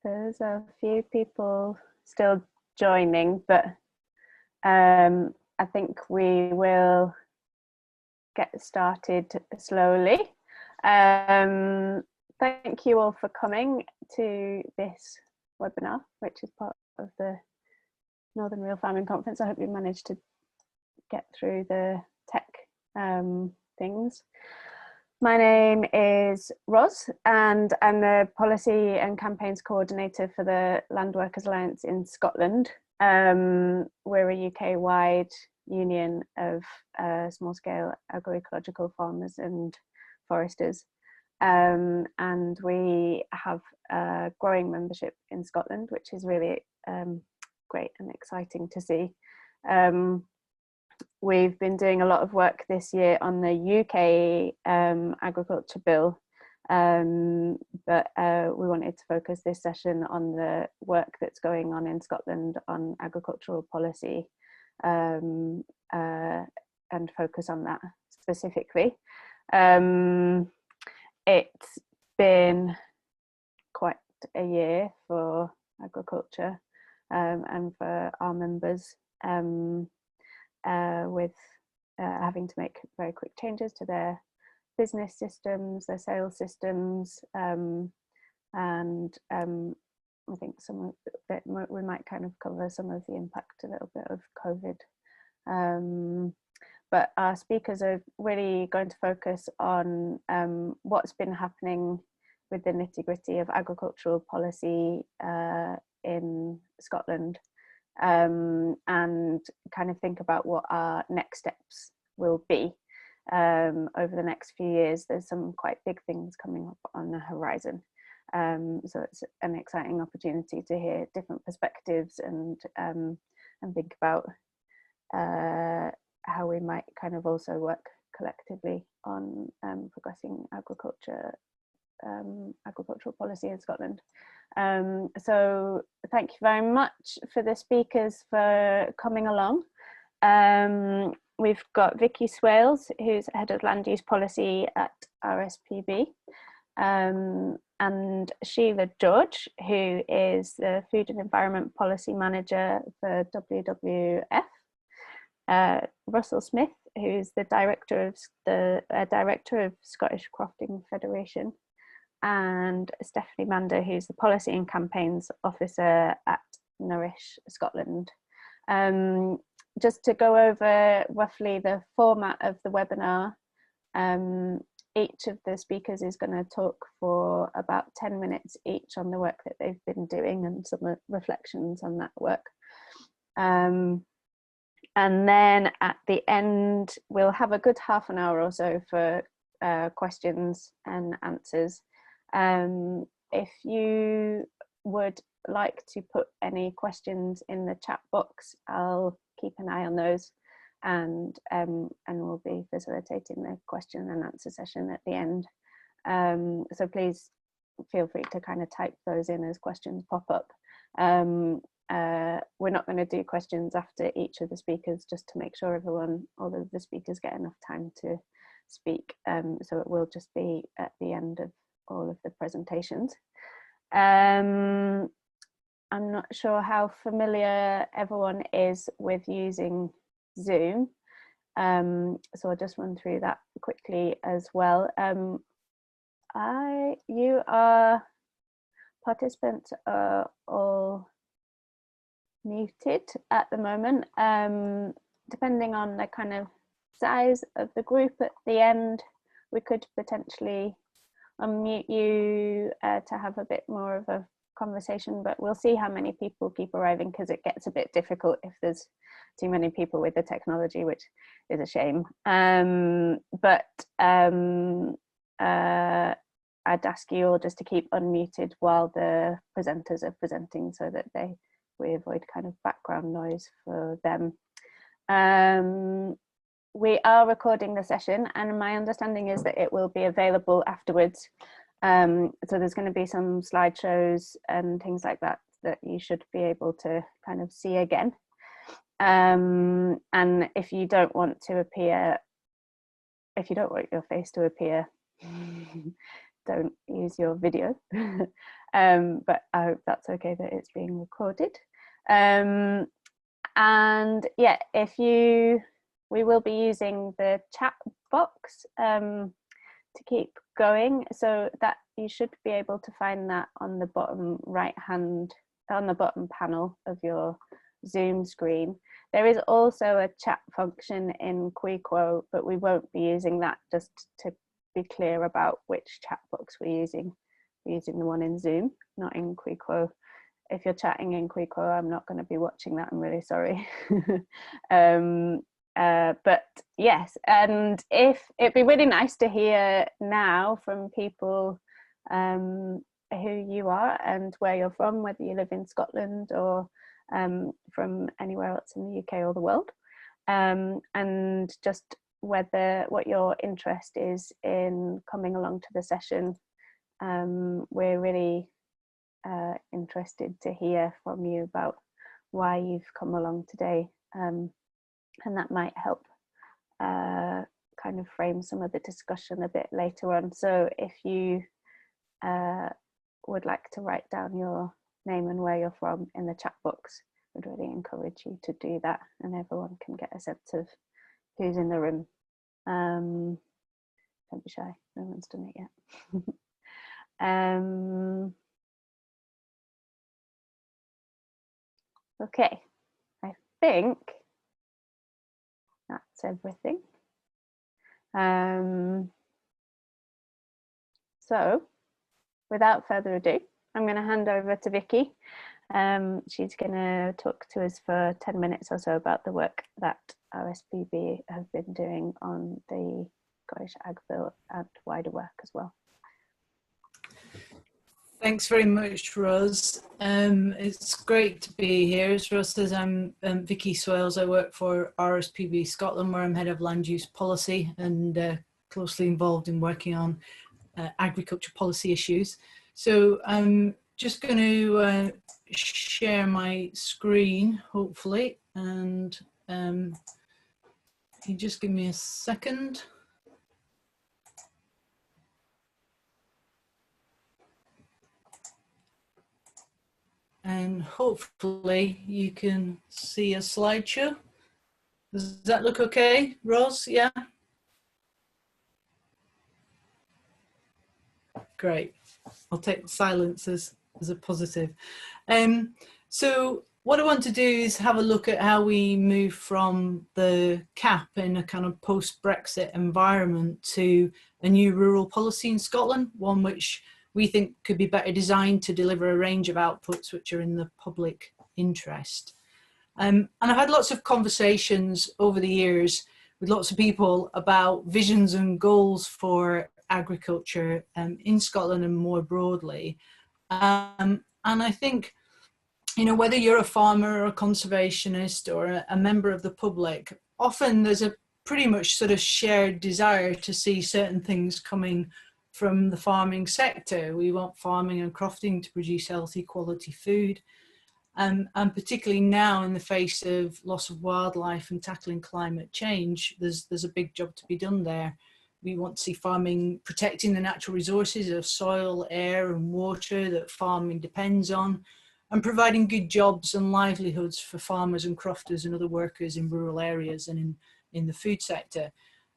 There's a few people still joining, but I think we will get started slowly. Thank you all for coming to this webinar, which is part of the Northern Real Farming Conference. I hope you managed to get through the tech things. My name is Ros, and I'm the Policy and Campaigns Coordinator for the Landworkers Alliance in Scotland. We're a UK-wide union of small-scale agroecological farmers and foresters. And we have a growing membership in Scotland, which is really great and exciting to see. We've been doing a lot of work this year on the UK agriculture bill, but we wanted to focus this session on the work that's going on in Scotland on agricultural policy and focus on that specifically. It's been quite a year for agriculture and for our members, with having to make very quick changes to their business systems, their sales systems, and I think some of it, we might kind of cover some of the impact a little bit of COVID. But our speakers are really going to focus on what's been happening with the nitty-gritty of agricultural policy in Scotland, and kind of think about what our next steps will be over the next few years. There's some quite big things coming up on the horizon, so it's an exciting opportunity to hear different perspectives and think about how we might kind of also work collectively on progressing agricultural policy in Scotland. So thank you very much for the speakers for coming along. We've got Vicki Swales, who's head of land use policy at RSPB, and Sheila George, who is the food and environment policy manager for WWF. Russel Smith, who's the director of Scottish Crofting Federation, and Stephanie Mander, who's the policy and campaigns officer at Nourish, Scotland. Just to go over roughly the format of the webinar, each of the speakers is going to talk for about 10 minutes each on the work that they've been doing and some reflections on that work. And then at the end, we'll have a good half an hour or so for questions and answers. If you would like to put any questions in the chat box, I'll keep an eye on those, and we'll be facilitating the question and answer session at the end. So please feel free to kind of type those in as questions pop up. We're not going to do questions after each of the speakers, just to make sure all of the speakers get enough time to speak. So it will just be at the end of all of the presentations. I'm not sure how familiar everyone is with using Zoom, so I'll just run through that quickly as well. Participants are all muted at the moment. Depending on the kind of size of the group at the end, we could potentially unmute you to have a bit more of a conversation, but we'll see how many people keep arriving, because it gets a bit difficult if there's too many people with the technology, which is a shame. I'd ask you all just to keep unmuted while the presenters are presenting, so that we avoid kind of background noise for them. We are recording the session, and my understanding is that it will be available afterwards. So there's going to be some slideshows and things like that that you should be able to kind of see again. And if you don't want your face to appear, don't use your video. But I hope that's okay that it's being recorded. And yeah, we will be using the chat box to keep going, so that you should be able to find that on the bottom on the bottom panel of your Zoom screen. There is also a chat function in Quiquo, but we won't be using that, just to be clear about which chat box we're using. We're using the one in Zoom, not in Quiquo. If you're chatting in Quiquo, I'm not going to be watching that, I'm really sorry. But yes, and it'd be really nice to hear now from people who you are and where you're from, whether you live in Scotland or from anywhere else in the UK or the world, and just what your interest is in coming along to the session. We're really interested to hear from you about why you've come along today, and that might help kind of frame some of the discussion a bit later on. So if you would like to write down your name and where you're from in the chat box, I'd really encourage you to do that, and everyone can get a sense of who's in the room. Don't be shy, no one's done it yet. Okay, I think that's everything. So without further ado, I'm going to hand over to Vicki. She's going to talk to us for 10 minutes or so about the work that RSPB have been doing on the Scottish Ag Bill and wider work as well. Thanks very much, Ros. It's great to be here. As Ros says, I'm Vicki Swales. I work for RSPB Scotland, where I'm head of land use policy and closely involved in working on agriculture policy issues. So I'm just going to share my screen, hopefully, and you just give me a second. And hopefully you can see a slideshow. Does that look okay, Ros? Yeah? Great. I'll take silence as a positive. So what I want to do is have a look at how we move from the CAP in a kind of post-Brexit environment to a new rural policy in Scotland, one which we think could be better designed to deliver a range of outputs which are in the public interest. And I've had lots of conversations over the years with lots of people about visions and goals for agriculture in Scotland and more broadly. And I think, you know, whether you're a farmer or a conservationist or a member of the public, often there's a pretty much sort of shared desire to see certain things coming from the farming sector. We want farming and crofting to produce healthy quality food. And particularly now in the face of loss of wildlife and tackling climate change, there's a big job to be done there. We want to see farming protecting the natural resources of soil, air and water that farming depends on, and providing good jobs and livelihoods for farmers and crofters and other workers in rural areas and in the food sector.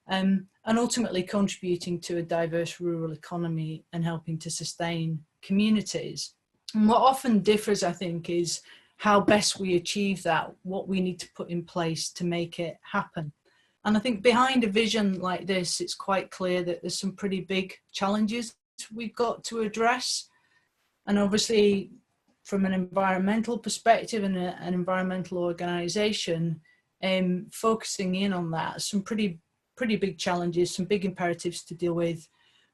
And ultimately contributing to a diverse rural economy and helping to sustain communities. And what often differs, I think, is how best we achieve that, what we need to put in place to make it happen. And I think behind a vision like this, it's quite clear that there's some pretty big challenges we've got to address. And obviously, from an environmental perspective and an environmental organisation, focusing in on that, some pretty big challenges, some big imperatives to deal with.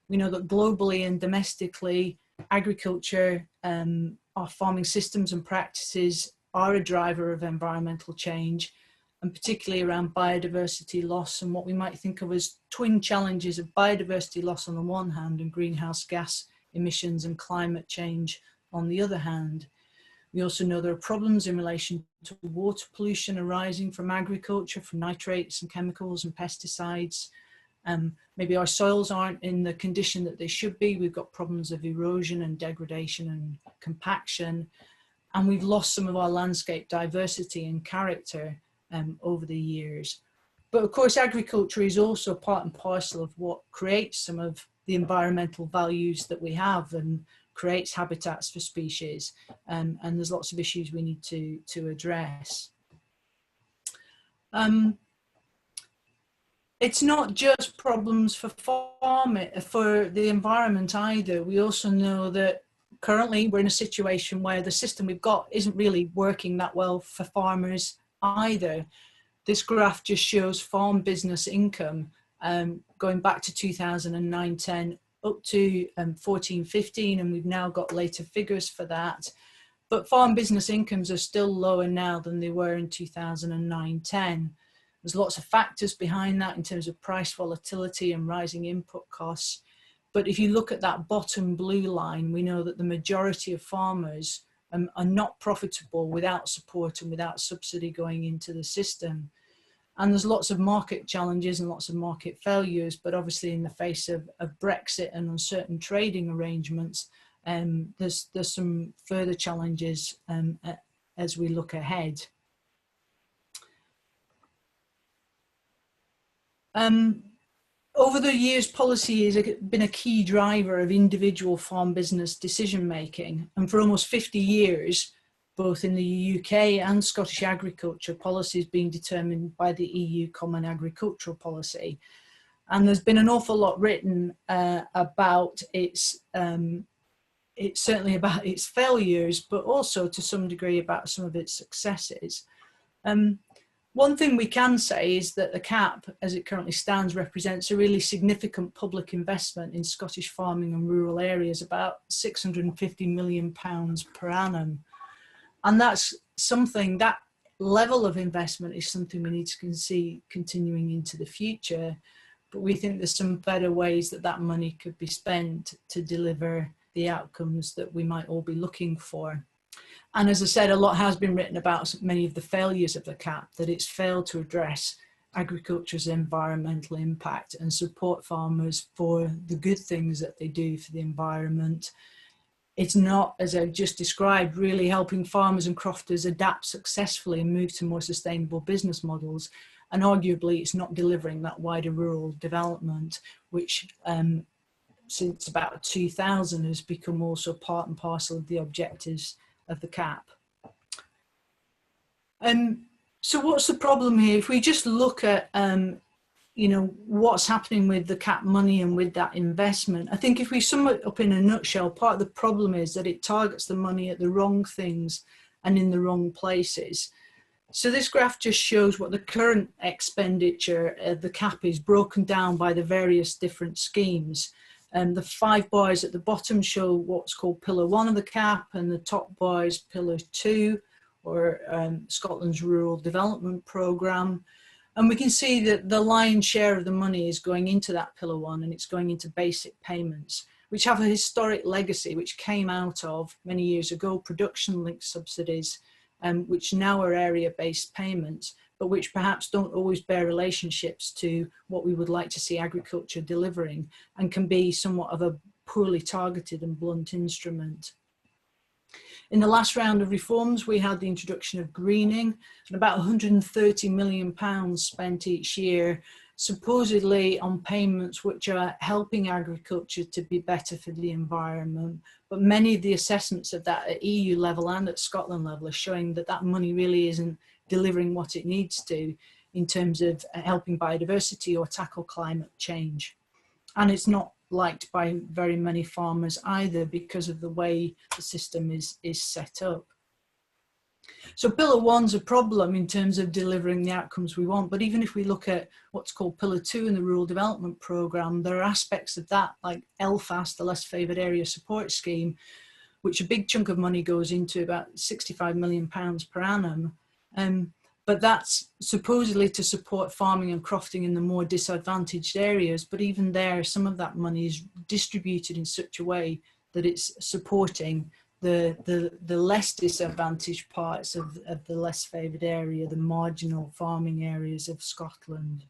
We know that globally and domestically, agriculture, our farming systems and practices are a driver of environmental change, and particularly around biodiversity loss and what we might think of as twin challenges of biodiversity loss on the one hand and greenhouse gas emissions and climate change on the other hand. We also know there are problems in relation to water pollution arising from agriculture, from nitrates and chemicals and pesticides, Maybe our soils aren't in the condition that they should be. We've got problems of erosion and degradation and compaction, and we've lost some of our landscape diversity and character over the years. But of course, agriculture is also part and parcel of what creates some of the environmental values that we have and creates habitats for species. And there's lots of issues we need to address. It's not just problems for farming, for the environment either. We also know that currently we're in a situation where the system we've got isn't really working that well for farmers either. This graph just shows farm business income going back to 2009-10 up to 14-15, and we've now got later figures for that. But farm business incomes are still lower now than they were in 2009-10. There's lots of factors behind that in terms of price volatility and rising input costs. But if you look at that bottom blue line, we know that the majority of farmers are not profitable without support and without subsidy going into the system. And there's lots of market challenges and lots of market failures, but obviously in the face of Brexit and uncertain trading arrangements, there's some further challenges as we look ahead. Over the years, policy has been a key driver of individual farm business decision making, and for almost 50 years, both in the UK and Scottish agriculture, policy is being determined by the EU Common Agricultural Policy. And there's been an awful lot written about its, certainly about its failures, but also to some degree about some of its successes. One thing we can say is that the CAP, as it currently stands, represents a really significant public investment in Scottish farming and rural areas, about £650 million per annum. And that's something, that level of investment is something we need to see continuing into the future. But we think there's some better ways that that money could be spent to deliver the outcomes that we might all be looking for. And as I said, a lot has been written about many of the failures of the CAP, that it's failed to address agriculture's environmental impact and support farmers for the good things that they do for the environment. It's not, as I've just described, really helping farmers and crofters adapt successfully and move to more sustainable business models. And arguably, it's not delivering that wider rural development, which since about 2000 has become also part and parcel of the objectives of the CAP. So what's the problem here? If we just look at you know, what's happening with the CAP money and with that investment, I think if we sum it up in a nutshell, part of the problem is that it targets the money at the wrong things and in the wrong places. So this graph just shows what the current expenditure of the CAP is broken down by the various different schemes. The 5 bars at the bottom show what's called Pillar 1 of the CAP, and the top bar is Pillar 2, or Scotland's Rural Development Programme. And we can see that the lion's share of the money is going into that Pillar 1, and it's going into basic payments, which have a historic legacy, which came out of, many years ago, production-linked subsidies, which now are area-based payments, but which perhaps don't always bear relationships to what we would like to see agriculture delivering, and can be somewhat of a poorly targeted and blunt instrument. In the last round of reforms, we had the introduction of greening, and about £130 million spent each year, supposedly on payments which are helping agriculture to be better for the environment. But many of the assessments of that at EU level and at Scotland level are showing that that money really isn't delivering what it needs to in terms of helping biodiversity or tackle climate change. And it's not liked by very many farmers either, because of the way the system is set up. So Pillar 1's a problem in terms of delivering the outcomes we want, but even if we look at what's called Pillar 2 in the Rural Development Programme, there are aspects of that, like LFAS, the Less Favoured Area Support Scheme, which a big chunk of money goes into, about £65 million per annum. But that's supposedly to support farming and crofting in the more disadvantaged areas. But even there, some of that money is distributed in such a way that it's supporting the less disadvantaged parts of the less favoured area, the marginal farming areas of Scotland.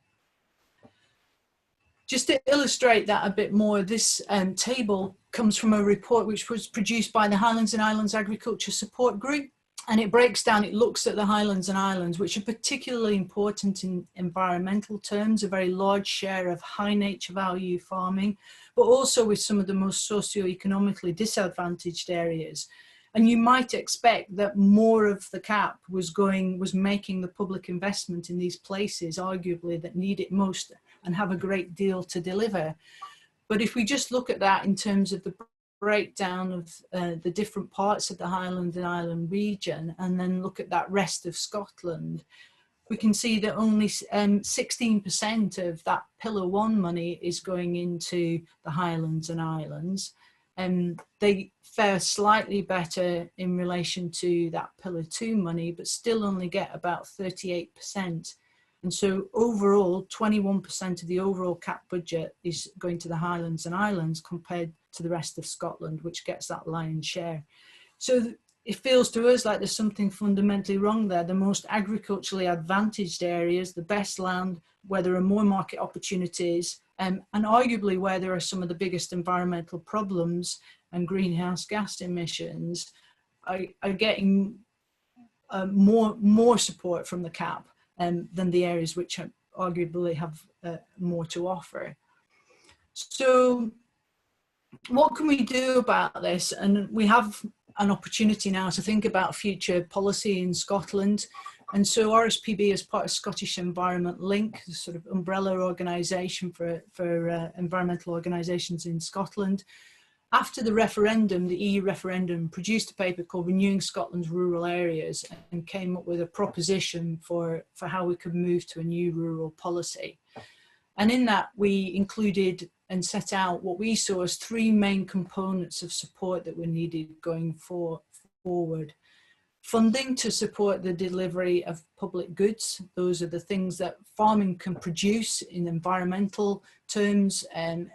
Just to illustrate that a bit more, this table comes from a report which was produced by the Highlands and Islands Agriculture Support Group. And it breaks down, it looks at the Highlands and Islands, which are particularly important in environmental terms, a very large share of high nature value farming, but also with some of the most socioeconomically disadvantaged areas. And you might expect that more of the CAP was making the public investment in these places, arguably, that need it most and have a great deal to deliver. But if we just look at that in terms of the breakdown of the different parts of the Highland and Island region, and then look at that rest of Scotland, we can see that only 16% of that Pillar 1 money is going into the Highlands and Islands. They fare slightly better in relation to that Pillar 2 money, but still only get about 38%. And so overall, 21% of the overall CAP budget is going to the Highlands and Islands compared to the rest of Scotland, which gets that lion's share. So it feels to us like there's something fundamentally wrong there. The most agriculturally advantaged areas, the best land, where there are more market opportunities, and arguably where there are some of the biggest environmental problems and greenhouse gas emissions, are getting more support from the CAP than the areas which arguably have more to offer. So what can we do about this? And we have an opportunity now to think about future policy in Scotland. And so RSPB, as part of Scottish Environment Link, the sort of umbrella organisation for environmental organisations in Scotland, after the referendum, the EU referendum, produced a paper called Renewing Scotland's Rural Areas and came up with a proposition for how we could move to a new rural policy. And in that, we included and set out what we saw as three main components of support that were needed going forward. Funding to support the delivery of public goods. Those are the things that farming can produce in environmental terms, and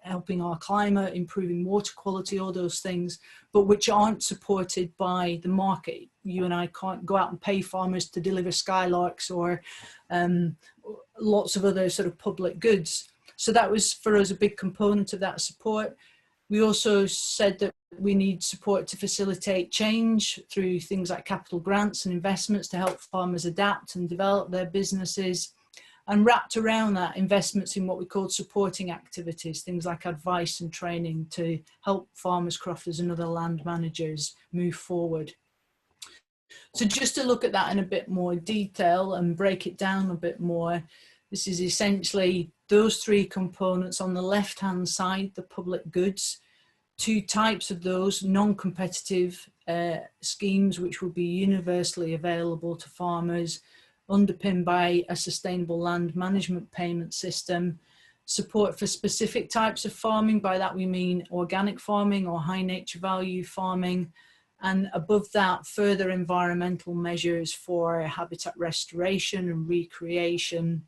helping our climate, improving water quality, all those things, but which aren't supported by the market. You and I can't go out and pay farmers to deliver skylarks or lots of other sort of public goods. So that was for us a big component of that support. We also said that we need support to facilitate change through things like capital grants and investments to help farmers adapt and develop their businesses. And wrapped around that, investments in what we called supporting activities, things like advice and training to help farmers, crofters and other land managers move forward. So just to look at that in a bit more detail and break it down a bit more, this is essentially those three components. On the left-hand side, the public goods, two types of those: non-competitive schemes, which will be universally available to farmers, underpinned by a sustainable land management payment system, support for specific types of farming. By that we mean organic farming or high nature value farming, and above that, further environmental measures for habitat restoration and recreation,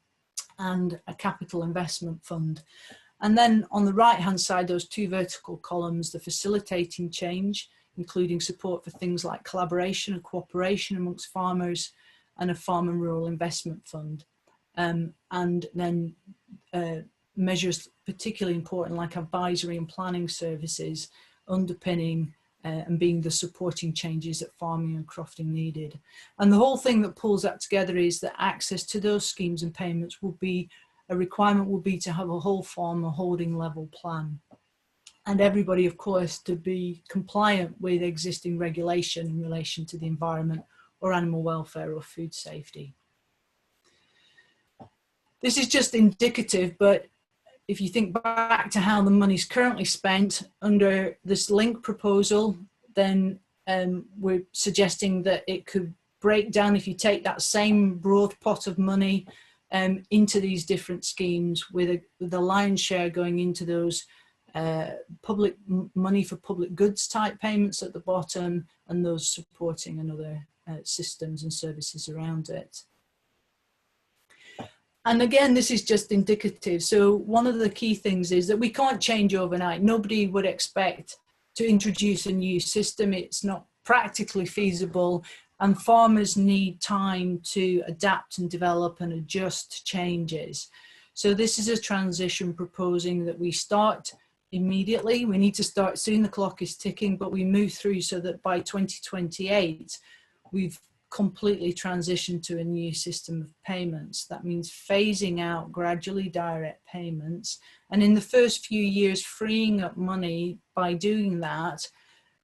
and a capital investment fund. And then on the right hand side, those two vertical columns, the facilitating change, including support for things like collaboration and cooperation amongst farmers, and a farm and rural investment fund. And then measures particularly important like advisory and planning services underpinning and being the supporting changes that farming and crofting needed. And the whole thing that pulls that together is that access to those schemes and payments will be, a requirement will be to have a whole farm, a holding level plan. And everybody, of course, to be compliant with existing regulation in relation to the environment or animal welfare or food safety. This is just indicative, but if you think back to how the money's currently spent under this link proposal, then we're suggesting that it could break down, if you take that same broad pot of money into these different schemes, with the lion's share going into those public money for public goods type payments at the bottom, and those supporting another systems and services around it. And again, this is just indicative. So one of the key things is that we can't change overnight. Nobody would expect to introduce a new system. It's not practically feasible, and farmers need time to adapt and develop and adjust to changes. So this is a transition proposing that we start immediately. We need to start soon, the clock is ticking, but we move through so that by 2028, we've completely transitioned to a new system of payments. That means phasing out gradually direct payments, and in the first few years freeing up money by doing that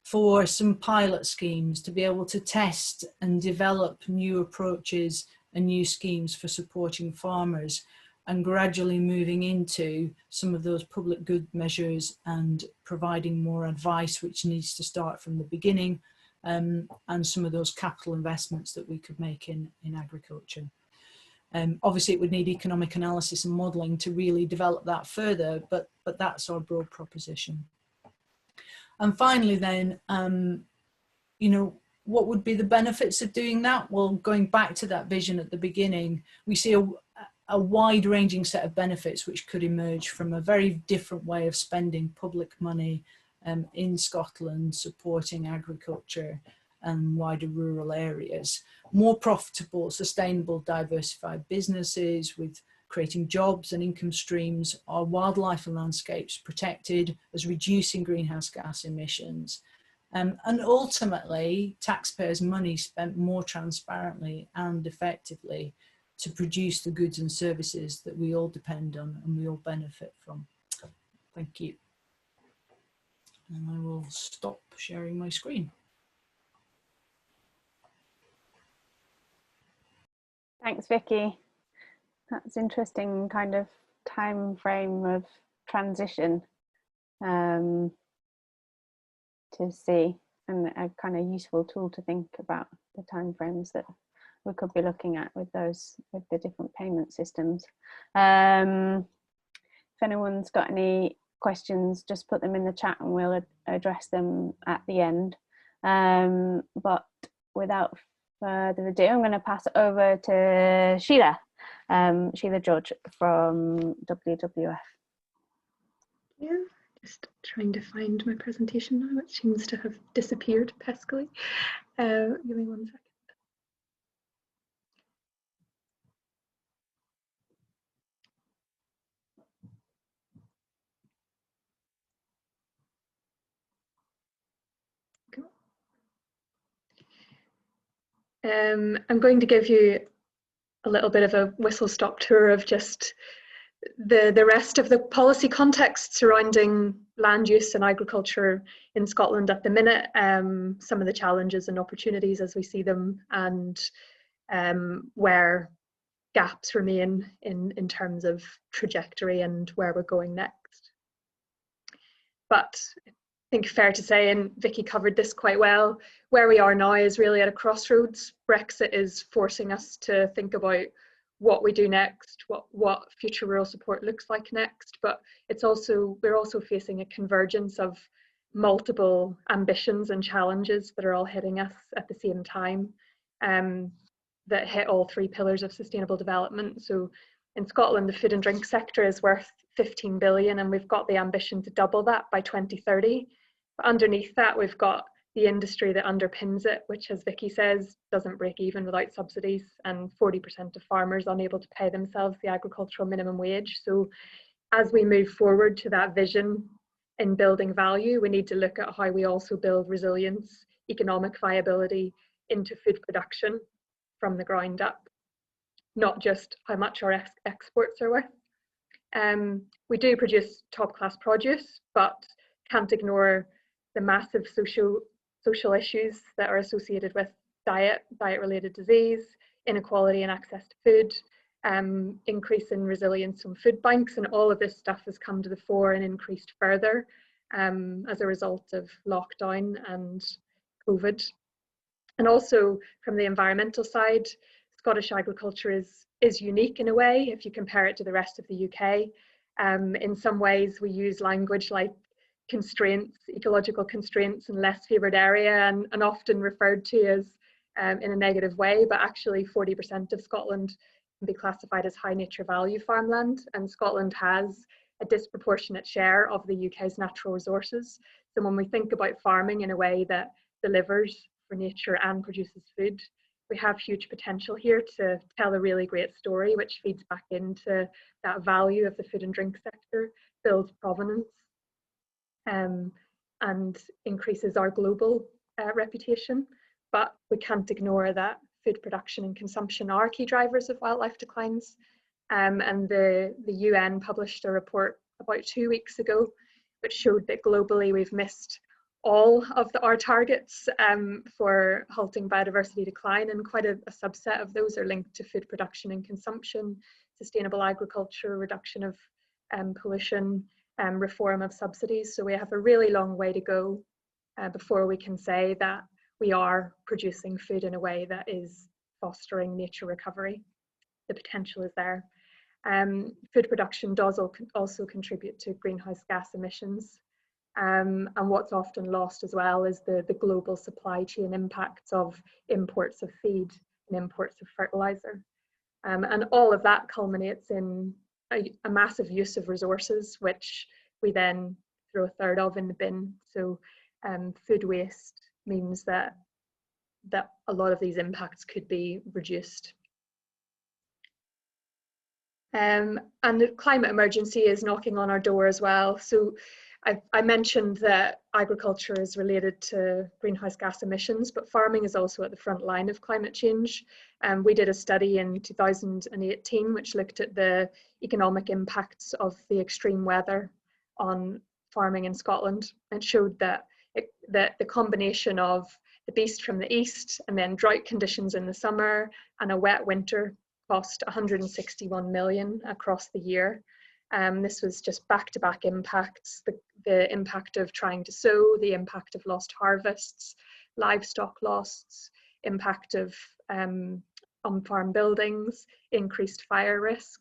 for some pilot schemes to be able to test and develop new approaches and new schemes for supporting farmers, and gradually moving into some of those public good measures and providing more advice, which needs to start from the beginning, and some of those capital investments that we could make in agriculture. Obviously it would need economic analysis and modelling to really develop that further, but that's our broad proposition. And finally then, you know, what would be the benefits of doing that? Well, going back to that vision at the beginning, we see a wide-ranging set of benefits which could emerge from a very different way of spending public money in Scotland, supporting agriculture and wider rural areas. More profitable, sustainable, diversified businesses with creating jobs and income streams, our wildlife and landscapes protected, as reducing greenhouse gas emissions. And ultimately, taxpayers' money spent more transparently and effectively to produce the goods and services that we all depend on and we all benefit from. Thank you. And I will stop sharing my screen. Thanks, Vicki. That's interesting kind of time frame of transition to see, and a kind of useful tool to think about the time frames that we could be looking at with those, with the different payment systems. If anyone's got any questions, just put them in the chat and we'll address them at the end. But without further ado, I'm going to pass it over to Sheila. Sheila George from WWF. Yeah, just trying to find my presentation now. It seems to have disappeared peskily. Give me 1 second. I'm going to give you a little bit of a whistle-stop tour of just the rest of the policy context surrounding land use and agriculture in Scotland at the minute, some of the challenges and opportunities as we see them, and where gaps remain in terms of trajectory and where we're going next. But I think fair to say, and Vicki covered this quite well, where we are now is really at a crossroads. Brexit is forcing us to think about what we do next, what future rural support looks like next, but we're also facing a convergence of multiple ambitions and challenges that are all hitting us at the same time, that hit all 3 pillars of sustainable development. So in Scotland, the food and drink sector is worth 15 billion, and we've got the ambition to double that by 2030. But underneath that, we've got the industry that underpins it, which, as Vicki says, doesn't break even without subsidies, and 40% of farmers unable to pay themselves the agricultural minimum wage. So as we move forward to that vision in building value, we need to look at how we also build resilience, economic viability into food production from the ground up, not just how much our exports are worth. We do produce top-class produce, but can't ignore the massive social issues that are associated with diet-related disease, inequality in access to food, increase in resilience from food banks, and all of this stuff has come to the fore and increased further as a result of lockdown and COVID. And also from the environmental side, Scottish agriculture is unique in a way if you compare it to the rest of the UK. In some ways we use language like constraints, ecological constraints, and less favoured area, and often referred to as in a negative way, but actually 40% of Scotland can be classified as high nature value farmland, and Scotland has a disproportionate share of the UK's natural resources. So when we think about farming in a way that delivers for nature and produces food, we have huge potential here to tell a really great story, which feeds back into that value of the food and drink sector, builds provenance, and increases our global reputation. But we can't ignore that food production and consumption are key drivers of wildlife declines. And the UN published a report about 2 weeks ago, which showed that globally we've missed all of our targets for halting biodiversity decline, and quite a subset of those are linked to food production and consumption, sustainable agriculture, reduction of pollution, reform of subsidies. So we have a really long way to go before we can say that we are producing food in a way that is fostering nature recovery. The potential is there. Food production does also contribute to greenhouse gas emissions. And what's often lost as well is the global supply chain impacts of imports of feed and imports of fertilizer. And all of that culminates in a massive use of resources, which we then throw a third of in the bin. So food waste means that a lot of these impacts could be reduced. And the climate emergency is knocking on our door as well. So I mentioned that agriculture is related to greenhouse gas emissions, but farming is also at the front line of climate change. We did a study in 2018 which looked at the economic impacts of the extreme weather on farming in Scotland. It showed that the combination of the beast from the east and then drought conditions in the summer and a wet winter cost 161 million across the year. This was just back-to-back impacts, the impact of trying to sow, the impact of lost harvests, livestock loss, impact of on-farm buildings, increased fire risk.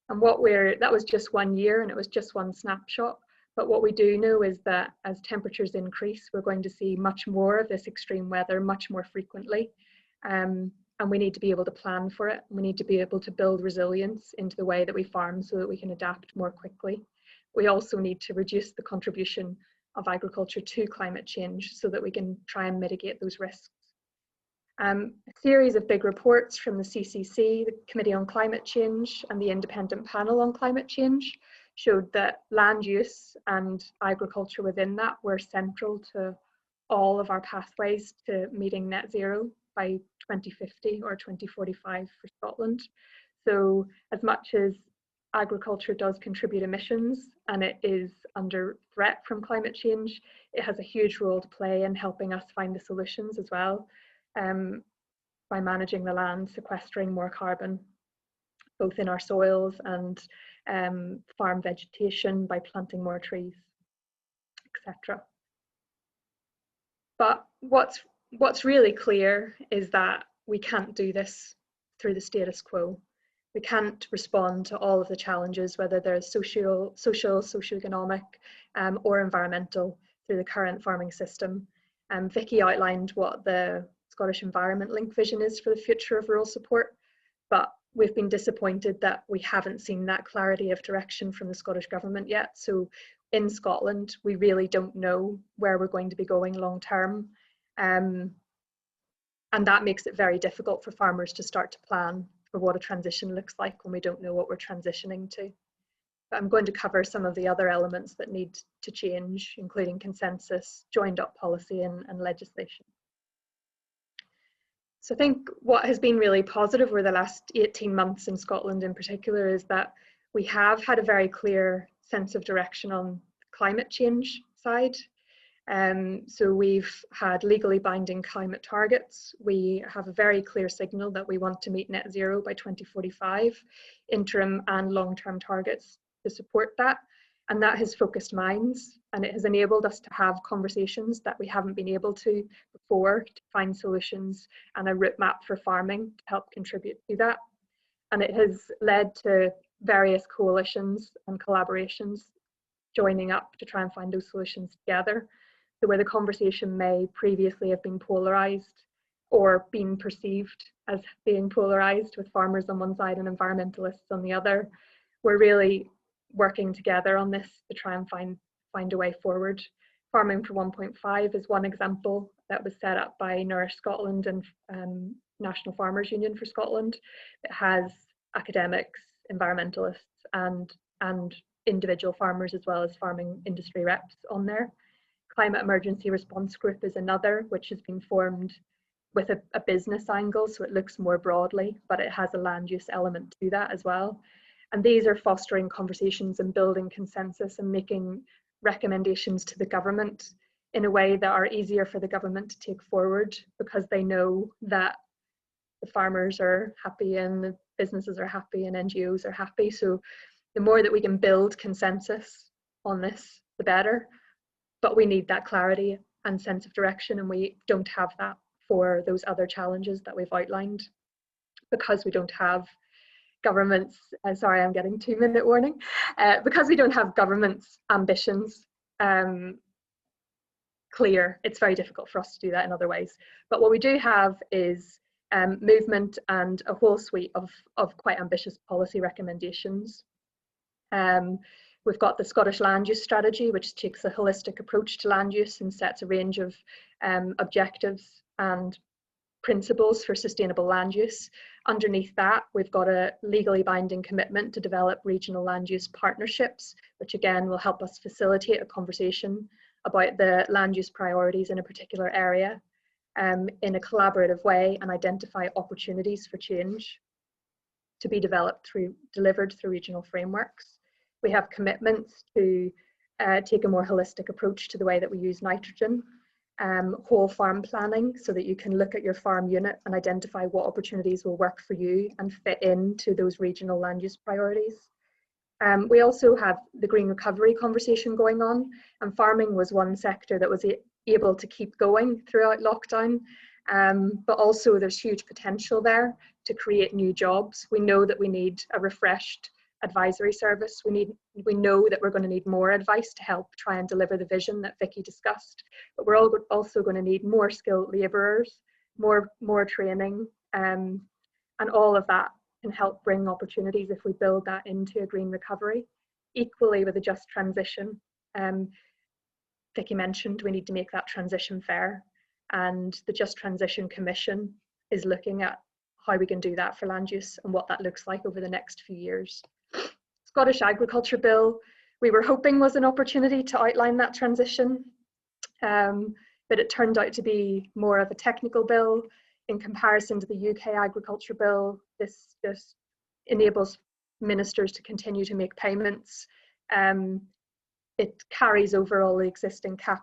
And that was just 1 year and it was just one snapshot. But what we do know is that as temperatures increase, we're going to see much more of this extreme weather much more frequently. And we need to be able to plan for it. We need to be able to build resilience into the way that we farm so that we can adapt more quickly. We also need to reduce the contribution of agriculture to climate change so that we can try and mitigate those risks. A series of big reports from the CCC, the Committee on Climate Change, and the Independent Panel on Climate Change showed that land use and agriculture within that were central to all of our pathways to meeting net zero by 2050 or 2045 for Scotland. So as much as agriculture does contribute emissions and it is under threat from climate change, it has a huge role to play in helping us find the solutions as well, by managing the land, sequestering more carbon, both in our soils and farm vegetation, by planting more trees, etc. But what's really clear is that we can't do this through the status quo. We can't respond to all of the challenges, whether they're social, socioeconomic, or environmental, through the current farming system. Vicki outlined what the Scottish Environment Link vision is for the future of rural support, but we've been disappointed that we haven't seen that clarity of direction from the Scottish Government yet. So in Scotland, we really don't know where we're going to be going long term. And that makes it very difficult for farmers to start to plan for what a transition looks like when we don't know what we're transitioning to. But I'm going to cover some of the other elements that need to change, including consensus, joined up policy and legislation. So I think what has been really positive over the last 18 months in Scotland in particular is that we have had a very clear sense of direction on the climate change side. So we've had legally binding climate targets. We have a very clear signal that we want to meet net zero by 2045, interim and long-term targets to support that. And that has focused minds, and it has enabled us to have conversations that we haven't been able to before, to find solutions and a route map for farming to help contribute to that. And it has led to various coalitions and collaborations joining up to try and find those solutions together. So where the conversation may previously have been polarised or been perceived as being polarised, with farmers on one side and environmentalists on the other, we're really working together on this to try and find a way forward. Farming for 1.5 is one example that was set up by Nourish Scotland and National Farmers Union for Scotland. It has academics, environmentalists and individual farmers as well as farming industry reps on there. Climate Emergency Response Group is another, which has been formed with a business angle, so it looks more broadly, but it has a land use element to that as well. And these are fostering conversations and building consensus and making recommendations to the government in a way that are easier for the government to take forward, because they know that the farmers are happy and the businesses are happy and NGOs are happy. So the more that we can build consensus on this, the better. But we need that clarity and sense of direction, and we don't have that for those other challenges that we've outlined, because we don't have governments, sorry, I'm getting 2-minute warning, because we don't have government's ambitions clear, it's very difficult for us to do that in other ways. But what we do have is movement and a whole suite of quite ambitious policy recommendations. We've got the Scottish Land Use Strategy, which takes a holistic approach to land use and sets a range of objectives and principles for sustainable land use. Underneath that, we've got a legally binding commitment to develop regional land use partnerships, which again will help us facilitate a conversation about the land use priorities in a particular area in a collaborative way, and identify opportunities for change to be delivered through regional frameworks. We have commitments to take a more holistic approach to the way that we use nitrogen, whole farm planning, so that you can look at your farm unit and identify what opportunities will work for you and fit into those regional land use priorities. We also have the green recovery conversation going on, and farming was one sector that was able to keep going throughout lockdown, but also there's huge potential there to create new jobs. We know that we need a refreshed advisory service. We know that we're going to need more advice to help try and deliver the vision that Vicki discussed, but we're also going to need more skilled labourers, more training, and all of that can help bring opportunities if we build that into a green recovery. Equally with a just transition, Vicki mentioned we need to make that transition fair, and the Just Transition Commission is looking at how we can do that for land use and what that looks like over the next few years. Scottish Agriculture Bill, we were hoping was an opportunity to outline that transition, but it turned out to be more of a technical bill. In comparison to the UK Agriculture Bill, this just enables ministers to continue to make payments. It carries over all the existing CAP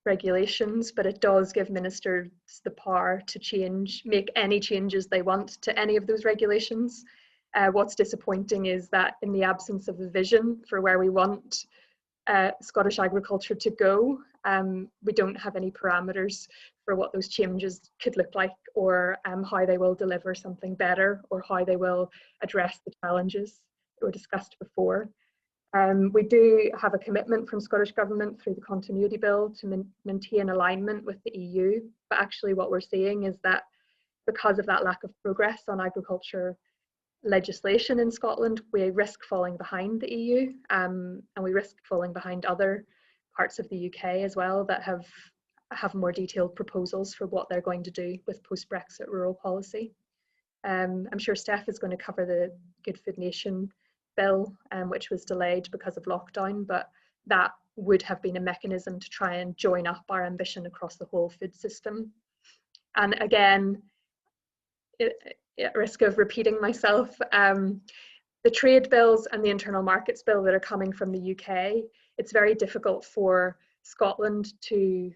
regulations, but it does give ministers the power to make any changes they want to any of those regulations. What's disappointing is that in the absence of a vision for where we want Scottish agriculture to go, we don't have any parameters for what those changes could look like, or how they will deliver something better, or how they will address the challenges that were discussed before. We do have a commitment from Scottish Government through the Continuity Bill to maintain alignment with the EU, but actually what we're seeing is that because of that lack of progress on agriculture legislation in Scotland, we risk falling behind the EU, and we risk falling behind other parts of the UK as well that have more detailed proposals for what they're going to do with post-Brexit rural policy. I'm sure Steph is going to cover the Good Food Nation bill, which was delayed because of lockdown, but that would have been a mechanism to try and join up our ambition across the whole food system. And again, at risk of repeating myself, the trade bills and the internal markets bill that are coming from the UK, it's very difficult for Scotland to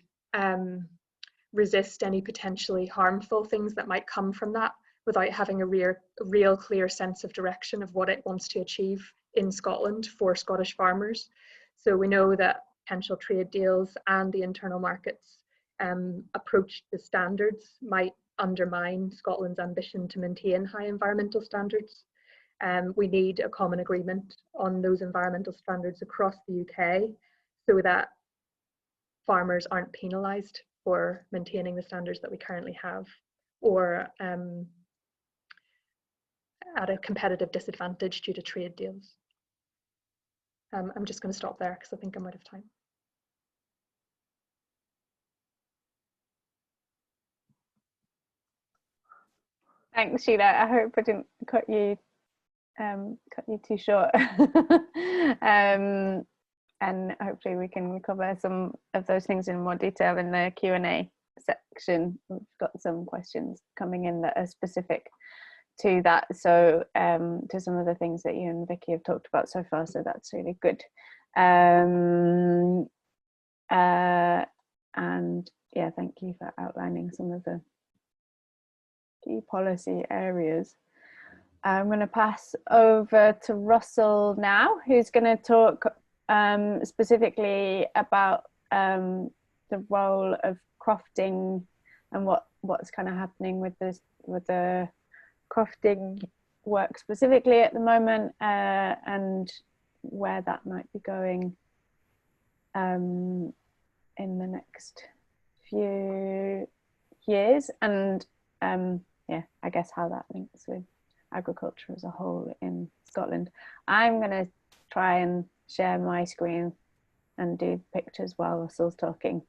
resist any potentially harmful things that might come from that without having a real clear sense of direction of what it wants to achieve in Scotland for Scottish farmers. So we know that potential trade deals and the internal markets approach to standards might undermine Scotland's ambition to maintain high environmental standards. We need a common agreement on those environmental standards across the UK so that farmers aren't penalised for maintaining the standards that we currently have, or at a competitive disadvantage due to trade deals. I'm just going to stop there because I think I'm out of time. Thanks, Sheila. I hope I didn't cut you too short. And hopefully we can cover some of those things in more detail in the Q&A section. We've got some questions coming in that are specific to that, so to some of the things that you and Vicki have talked about so far, so that's really good. And yeah, thank you for outlining some of the key policy areas. I'm going to pass over to Russell now, who's going to talk specifically about the role of crofting and what's kind of happening with this, with the crofting work specifically at the moment, and where that might be going in the next few years, and yeah, I guess how that links with agriculture as a whole in Scotland. I'm going to try and share my screen and do pictures while Russell's talking,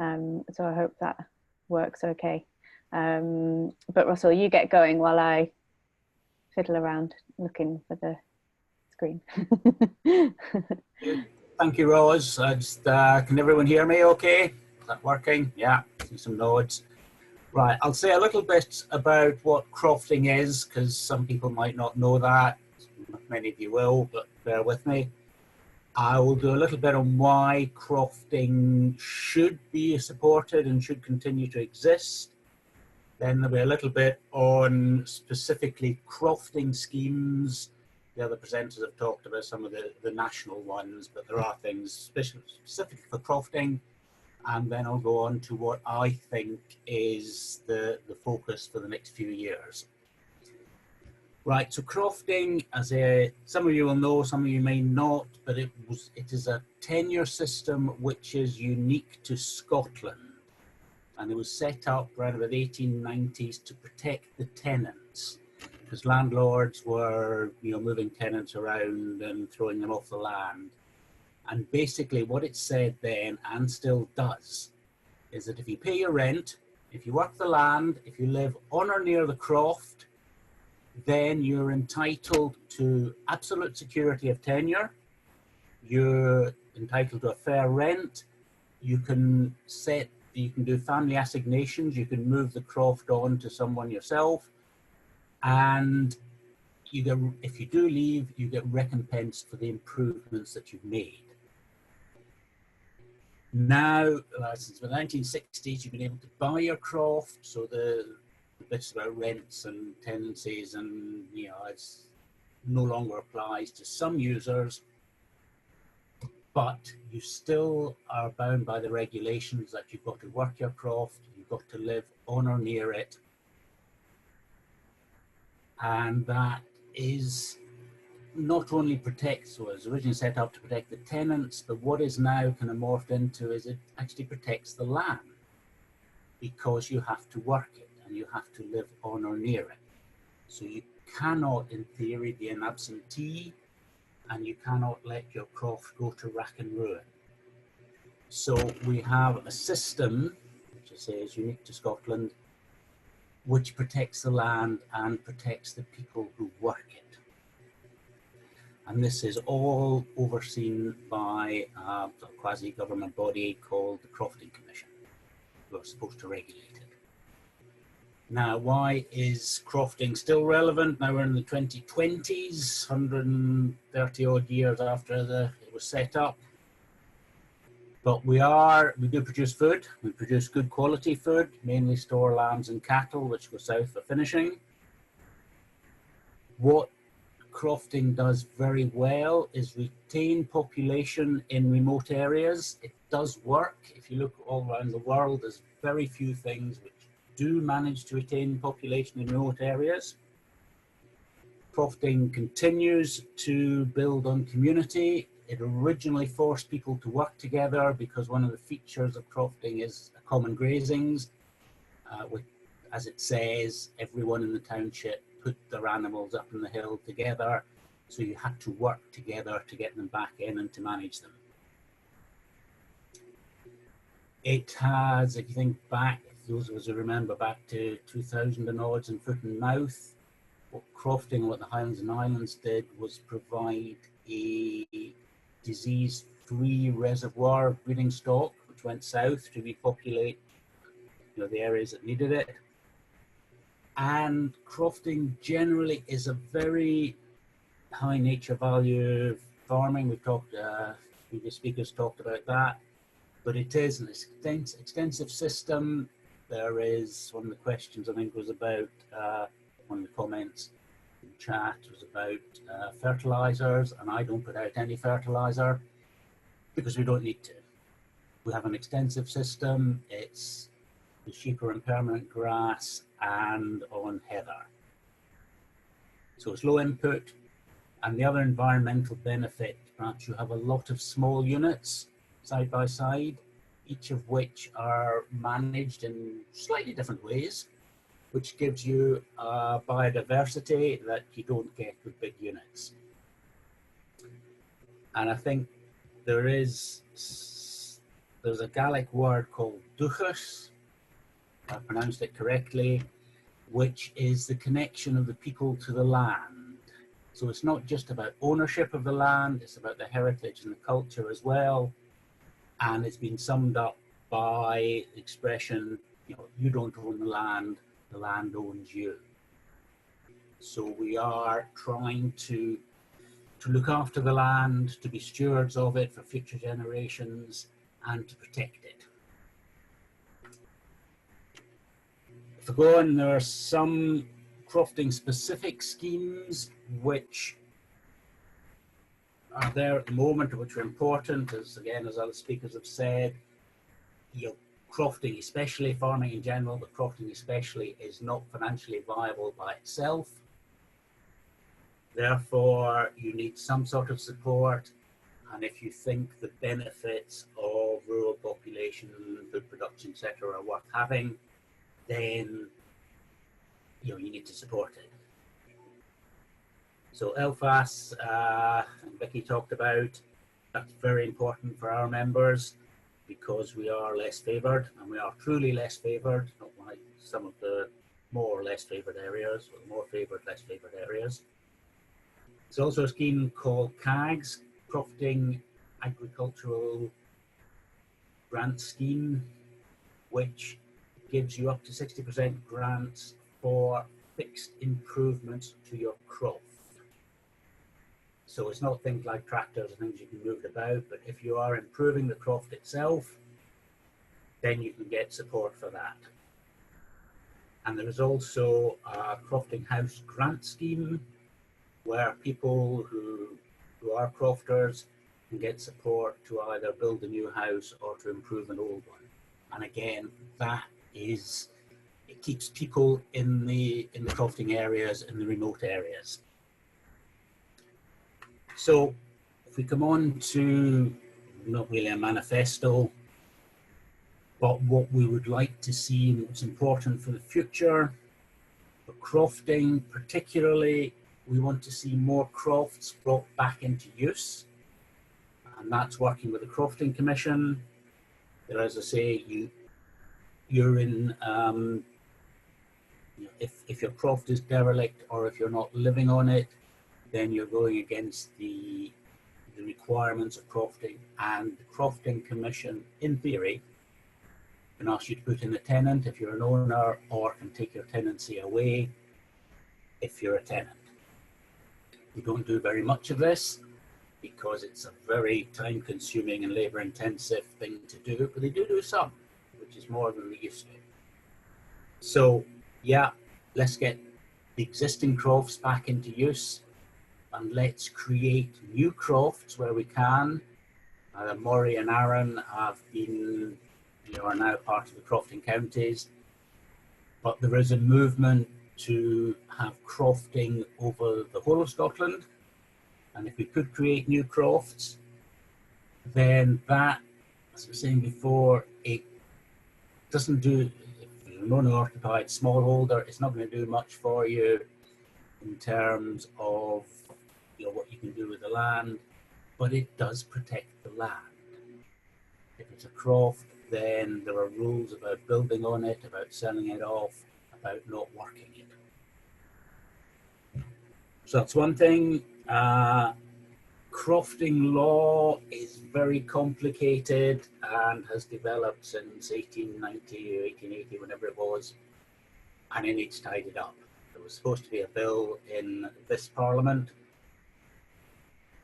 so I hope that works okay. But Russell, you get going while I fiddle around looking for the screen. Thank you, Rose. Can everyone hear me okay? Is that working? Yeah, see some nods. Right, I'll say a little bit about what crofting is, because some people might not know that. Many of you will, but bear with me. I will do a little bit on why crofting should be supported and should continue to exist. Then there'll be a little bit on specifically crofting schemes. The other presenters have talked about some of the national ones, but there are things specifically for crofting. And then I'll go on to what I think is the focus for the next few years. Right, so crofting, as some of you will know, some of you may not, but it is a tenure system which is unique to Scotland. And it was set up around about the 1890s to protect the tenants, because landlords were, moving tenants around and throwing them off the land. And basically what it said then, and still does, is that if you pay your rent, if you work the land, if you live on or near the croft, then you're entitled to absolute security of tenure. You're entitled to a fair rent. You can do family assignations. You can move the croft on to someone yourself. And if you do leave, you get recompensed for the improvements that you've made. Now, since the 1960s, you've been able to buy your croft, so the bits about rents and tenancies and, it's no longer applies to some users, but you still are bound by the regulations that you've got to work your croft, you've got to live on or near it, and that is not only protects, was originally set up to protect the tenants, but what is now kind of morphed into is it actually protects the land, because you have to work it and you have to live on or near it. So you cannot, in theory, be an absentee, and you cannot let your croft go to rack and ruin. So we have a system, which I say is unique to Scotland, which protects the land and protects the people who work it. And this is all overseen by a quasi-government body called the Crofting Commission, who are supposed to regulate it. Now, why is crofting still relevant? Now we're in the 2020s, 130 odd years after it was set up. But we do produce food. We produce good quality food, mainly store lambs and cattle, which go south for finishing. What crofting does very well is retain population in remote areas. It does work. If you look all around the world, there's very few things which do manage to retain population in remote areas. Crofting continues to build on community. It originally forced people to work together because one of the features of crofting is common grazings. As it says, everyone in the township put their animals up in the hill together, so you had to work together to get them back in and to manage them. It has, if you think back those of us who remember back to 2000 and odds and foot and mouth, what crofting, what the Highlands and Islands did was provide a disease-free reservoir breeding stock, which went south to repopulate, you know, the areas that needed it. And crofting generally is a very high nature value farming. We've talked, previous speakers talked about that, but it is an extensive system. There is, one of the questions I think was about, one of the comments in chat was about fertilizers, and I don't put out any fertilizer because we don't need to. We have an extensive system. It's the sheep are in permanent grass and on heather. So it's low input. And the other environmental benefit, perhaps you have a lot of small units side by side, each of which are managed in slightly different ways, which gives you biodiversity that you don't get with big units. And I think there's a Gaelic word called duchas, if I pronounced it correctly, which is the connection of the people to the land. So it's not just about ownership of the land, it's about the heritage and the culture as well. And it's been summed up by the expression, you know, you don't own the land owns you. So we are trying to look after the land, to be stewards of it for future generations, and to protect it. If we go on, there are some crofting specific schemes which are there at the moment, which are important, as other speakers have said. You know, crofting especially, farming in general, but crofting especially, is not financially viable by itself. Therefore, you need some sort of support. And if you think the benefits of rural population, food production, etc., are worth having, then you need to support it. So LFAS, and Vicki talked about, that's very important for our members because we are less favoured, and we are truly less favoured, not like some of the more or less favoured areas, or more favoured, less favoured areas. There's also a scheme called CAGS, Crofting Agricultural Grant Scheme, which gives you up to 60% grants for fixed improvements to your croft. So it's not things like tractors and things you can move about, but if you are improving the croft itself, then you can get support for that. And there is also a crofting house grant scheme where people who are crofters can get support to either build a new house or to improve an old one. And again, that is, it keeps people in the crofting areas, in the remote areas. So if we come on to, not really a manifesto, but what we would like to see and what's important for the future, for crofting particularly, we want to see more crofts brought back into use. And that's working with the Crofting Commission. There, as I say, you're in, if your croft is derelict or if you're not living on it, then you're going against the requirements of crofting. And the Crofting Commission, in theory, can ask you to put in a tenant if you're an owner, or can take your tenancy away if you're a tenant. We don't do very much of this because it's a very time-consuming and labour-intensive thing to do, but they do some, which is more than we used to. So, yeah, let's get the existing crofts back into use, and let's create new crofts where we can. Maury and Aaron have been, are now part of the crofting counties, but there is a movement to have crofting over the whole of Scotland. And if we could create new crofts, then that, as I was saying before, it doesn't do, if you're an owner-occupied smallholder, it's not going to do much for you in terms of what you can do with the land, but it does protect the land. If it's a croft, then there are rules about building on it, about selling it off, about not working it. So that's one thing. Crofting law is very complicated and has developed since 1890 or 1880, whenever it was, and it needs tidied up. There was supposed to be a bill in this Parliament,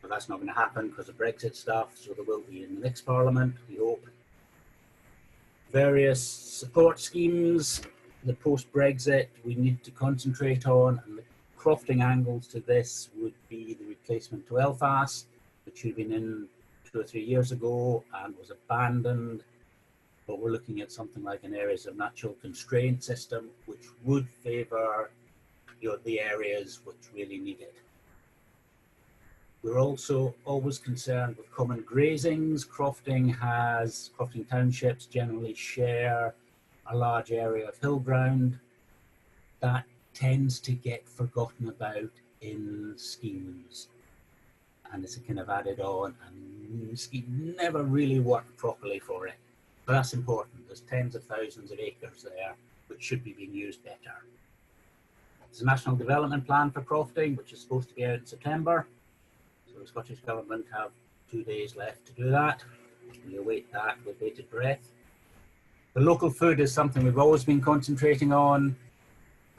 but that's not going to happen because of Brexit stuff, so there will be in the next Parliament, we hope. Various support schemes, the post-Brexit, we need to concentrate on, and the crofting angles to this would be the replacement to Belfast, which should have been in 2 or 3 years ago and was abandoned. But we're looking at something like an areas of natural constraint system, which would favour the areas which really need it. We're also always concerned with common grazings. Crofting townships generally share a large area of hill ground. That tends to get forgotten about in schemes, and it's kind of added on, and the scheme never really worked properly for it. But that's important. There's tens of thousands of acres there which should be being used better. There's a National Development Plan for crofting, which is supposed to be out in September. So the Scottish Government have 2 days left to do that. We await that with bated breath. The local food is something we've always been concentrating on.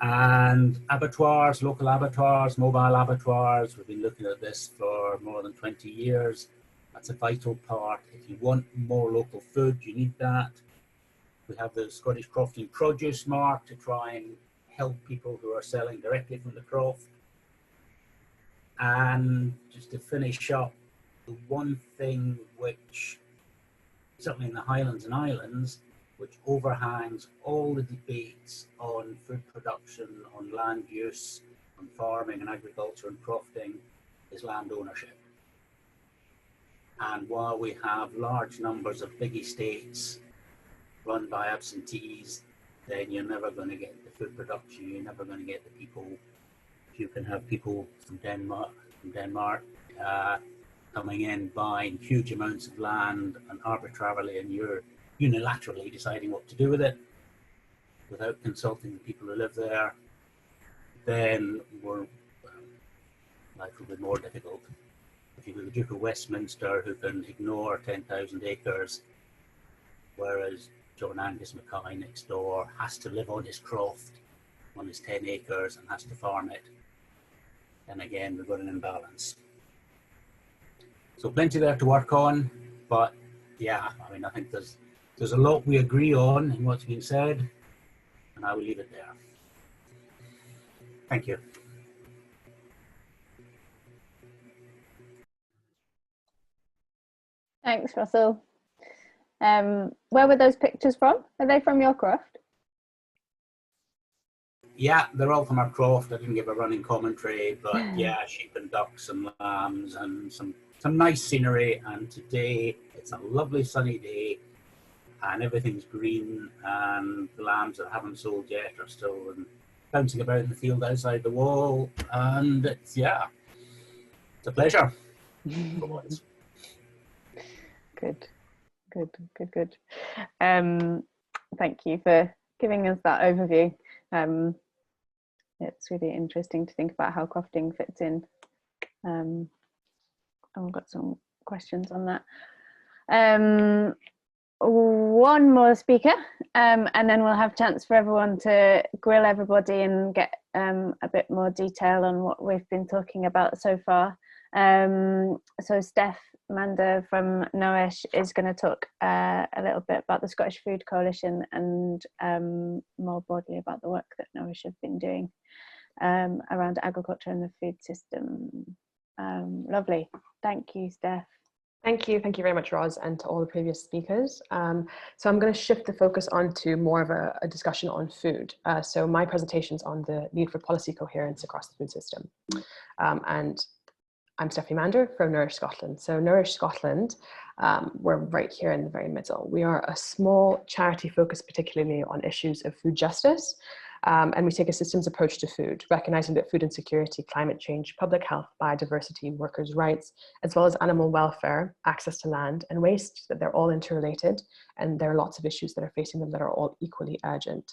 And abattoirs, local abattoirs, mobile abattoirs, we've been looking at this for more than 20 years. That's a vital part. If you want more local food, you need that. We have the Scottish Crofting Produce Mark to try and help people who are selling directly from the croft. And just to finish up, the one thing which, certainly in the Highlands and Islands, which overhangs all the debates on food production, on land use, on farming and agriculture and crofting, is land ownership. And while we have large numbers of big estates run by absentees, then you're never going to get the food production, you're never going to get the people. If you can have people from Denmark coming in, buying huge amounts of land and arbitrarily, and you're unilaterally deciding what to do with it without consulting the people who live there, then life will be more difficult. If you've got the Duke of Westminster who can ignore 10,000 acres, whereas John Angus Mackay next door has to live on his croft, on his 10 acres, and has to farm it, then again we've got an imbalance. So plenty there to work on, but yeah, I mean, I think there's a lot we agree on in what's been said, and I will leave it there. Thank you. Thanks, Russell. Where were those pictures from? Are they from your croft? Yeah, they're all from our croft. I didn't give a running commentary, but yeah, sheep and ducks and lambs and some nice scenery. And today it's a lovely sunny day, and everything's green, and the lambs that haven't sold yet are still bouncing about in the field outside the wall, and it's a pleasure. Good. Thank you for giving us that overview. It's really interesting to think about how crofting fits in. And we've got some questions on that. One more speaker, and then we'll have a chance for everyone to grill everybody and get a bit more detail on what we've been talking about so far. So Steph Mander from Nourish is going to talk a little bit about the Scottish Food Coalition and more broadly about the work that Nourish have been doing around agriculture and the food system. Lovely. Thank you, Steph. Thank you very much, Roz, and to all the previous speakers. So I'm going to shift the focus onto more of a discussion on food. So my presentation is on the need for policy coherence across the food system. And I'm Stephanie Mander from Nourish Scotland. So Nourish Scotland, we're right here in the very middle. We are a small charity focused particularly on issues of food justice. And we take a systems approach to food, recognizing that food insecurity, climate change, public health, biodiversity, workers' rights, as well as animal welfare, access to land and waste, that they're all interrelated. And there are lots of issues that are facing them that are all equally urgent.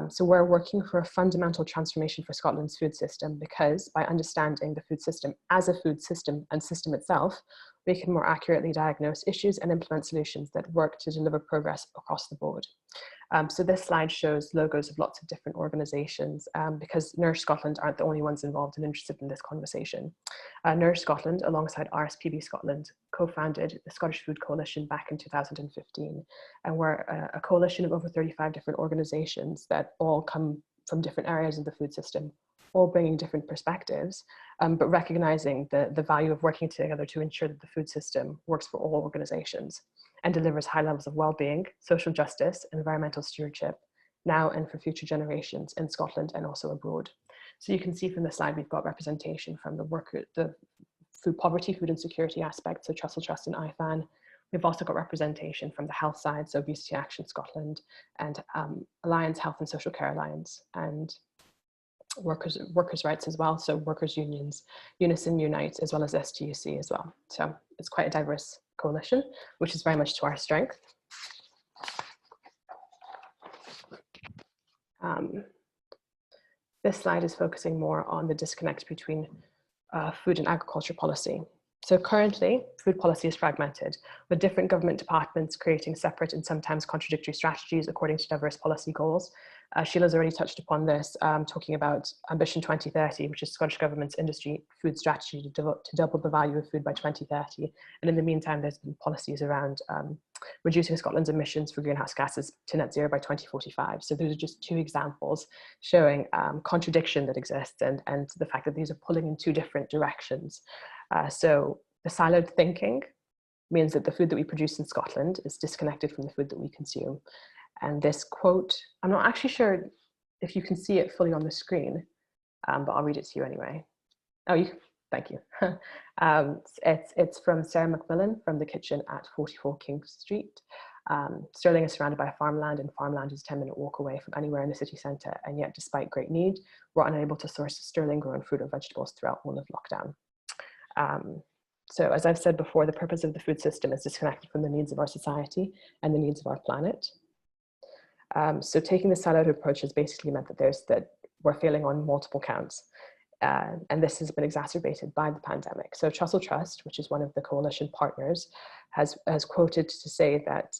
So we're working for a fundamental transformation for Scotland's food system, because by understanding the food system as a food system and system itself, we can more accurately diagnose issues and implement solutions that work to deliver progress across the board. So this slide shows logos of lots of different organisations, because Nourish Scotland aren't the only ones involved and interested in this conversation. Nourish Scotland, alongside RSPB Scotland, co-founded the Scottish Food Coalition back in 2015. And we're a coalition of over 35 different organisations that all come from different areas of the food system, all bringing different perspectives, but recognising the value of working together to ensure that the food system works for all organisations and delivers high levels of well-being, social justice, environmental stewardship, now and for future generations in Scotland and also abroad. So you can see from the slide, we've got representation from the food poverty, food insecurity aspect, so Russel Trust and IFAN. We've also got representation from the health side, so Obesity Action Scotland and Alliance Health and Social Care Alliance, and workers' rights as well, so workers' unions, Unison Unite, as well as STUC as well. So it's quite a diverse coalition, which is very much to our strength. This slide is focusing more on the disconnect between food and agriculture policy. So currently, food policy is fragmented, with different government departments creating separate and sometimes contradictory strategies according to diverse policy goals. Sheila's already touched upon this, talking about Ambition 2030, which is Scottish Government's industry food strategy to double the value of food by 2030. And in the meantime, there's been policies around reducing Scotland's emissions for greenhouse gases to net zero by 2045. So those are just two examples showing contradiction that exists and the fact that these are pulling in two different directions. So the siloed thinking means that the food that we produce in Scotland is disconnected from the food that we consume. And this quote, I'm not actually sure if you can see it fully on the screen, but I'll read it to you anyway. Oh, you can, thank you. It's from Sarah Macmillan from the kitchen at 44 King Street. Stirling is surrounded by farmland, and farmland is a 10-minute walk away from anywhere in the city centre. And yet, despite great need, we're unable to source Stirling grown fruit or vegetables throughout all of lockdown. So as I've said before, the purpose of the food system is disconnected from the needs of our society and the needs of our planet. So taking the siloed approach has basically meant that we're failing on multiple counts. And this has been exacerbated by the pandemic. So Russel Trust, which is one of the coalition partners, has quoted to say that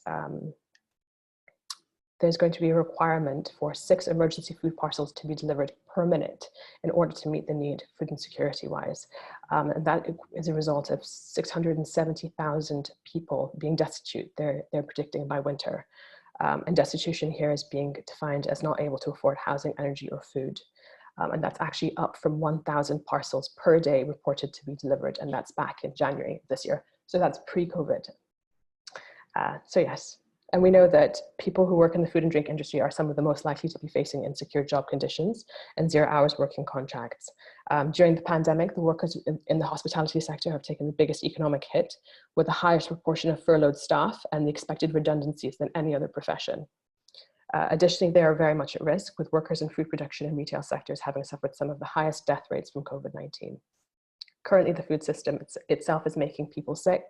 there's going to be a requirement for 6 emergency food parcels to be delivered per minute in order to meet the need food insecurity wise. And that is a result of 670,000 people being destitute, they're predicting, by winter. And destitution here is being defined as not able to afford housing, energy, or food. And that's actually up from 1,000 parcels per day reported to be delivered, and that's back in January this year. So that's pre-COVID. So yes, and we know that people who work in the food and drink industry are some of the most likely to be facing insecure job conditions and 0 hours working contracts. During the pandemic, the workers in the hospitality sector have taken the biggest economic hit, with the highest proportion of furloughed staff and the expected redundancies than any other profession. Additionally, they are very much at risk, with workers in food production and retail sectors having suffered some of the highest death rates from COVID-19. Currently, the food system itself is making people sick.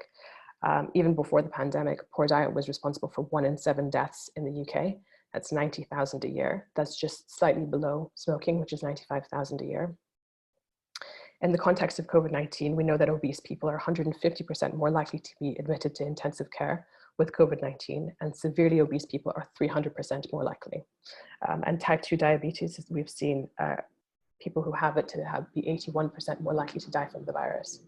Even before the pandemic, poor diet was responsible for 1 in 7 deaths in the UK. That's 90,000 a year. That's just slightly below smoking, which is 95,000 a year. In the context of COVID-19, we know that obese people are 150% more likely to be admitted to intensive care with COVID-19, and severely obese people are 300% more likely. And type 2 diabetes, as we've seen, people who have it to be 81% more likely to die from the virus.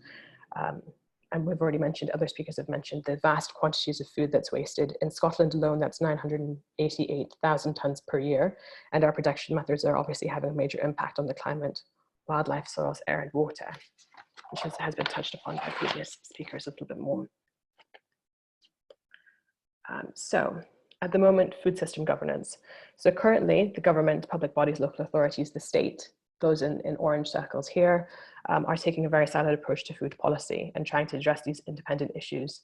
And we've already mentioned, other speakers have mentioned, the vast quantities of food that's wasted. In Scotland alone, that's 988,000 tonnes per year. And our production methods are obviously having a major impact on the climate, wildlife, soils, air, and water, which has been touched upon by previous speakers a little bit more. So at the moment, food system governance. So currently, the government, public bodies, local authorities, the state those in orange circles here, are taking a very siloed approach to food policy and trying to address these issues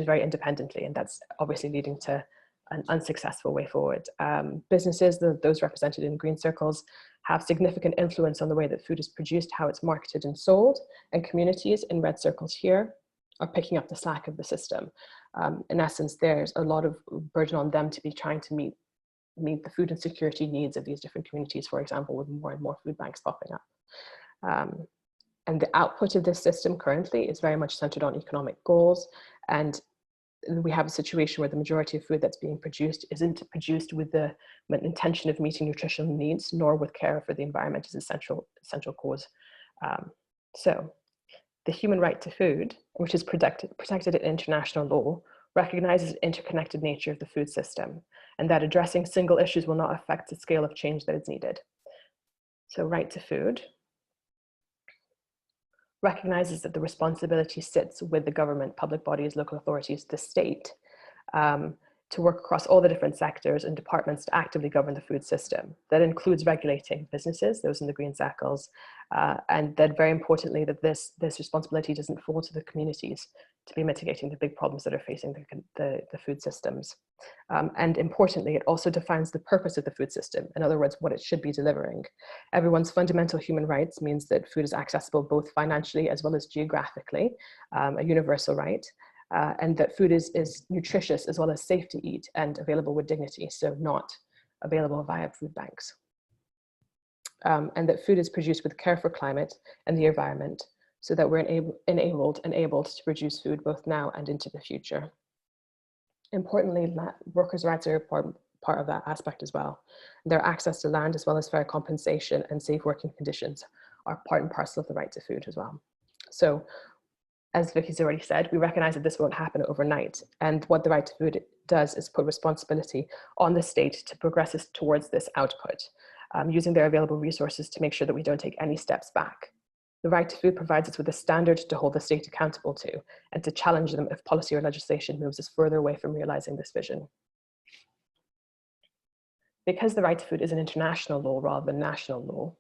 very independently, and that's obviously leading to an unsuccessful way forward. Businesses, those represented in green circles, have significant influence on the way that food is produced, how it's marketed and sold, and communities in red circles here are picking up the slack of the system. In essence, there's a lot of burden on them to be trying to meet the food insecurity needs of these different communities, for example, with more and more food banks popping up. And the output of this system currently is very much centered on economic goals, and we have a situation where the majority of food that's being produced isn't produced with the intention of meeting nutritional needs, nor with care for the environment as a central cause. So the human right to food, which is protected in international law, recognizes the interconnected nature of the food system, and that addressing single issues will not affect the scale of change that is needed. So right to food recognizes that the responsibility sits with the government, public bodies, local authorities, the state, to work across all the different sectors and departments to actively govern the food system. That includes regulating businesses, those in the green circles, and that very importantly, that this responsibility doesn't fall to the communities to be mitigating the big problems that are facing the food systems. And importantly, it also defines the purpose of the food system. In other words, what it should be delivering. Everyone's fundamental human rights means that food is accessible both financially as well as geographically, a universal right. And that food is nutritious as well as safe to eat and available with dignity, so not available via food banks. And that food is produced with care for climate and the environment, so that we're enabled to produce food both now and into the future. Importantly, workers' rights are a part of that aspect as well. Their access to land as well as fair compensation and safe working conditions are part and parcel of the right to food as well. So, as Vicki's already said, we recognize that this won't happen overnight. And what the right to food does is put responsibility on the state to progress us towards this output, using their available resources to make sure that we don't take any steps back. The right to food provides us with a standard to hold the state accountable to and to challenge them if policy or legislation moves us further away from realizing this vision. Because the right to food is an international law rather than national law,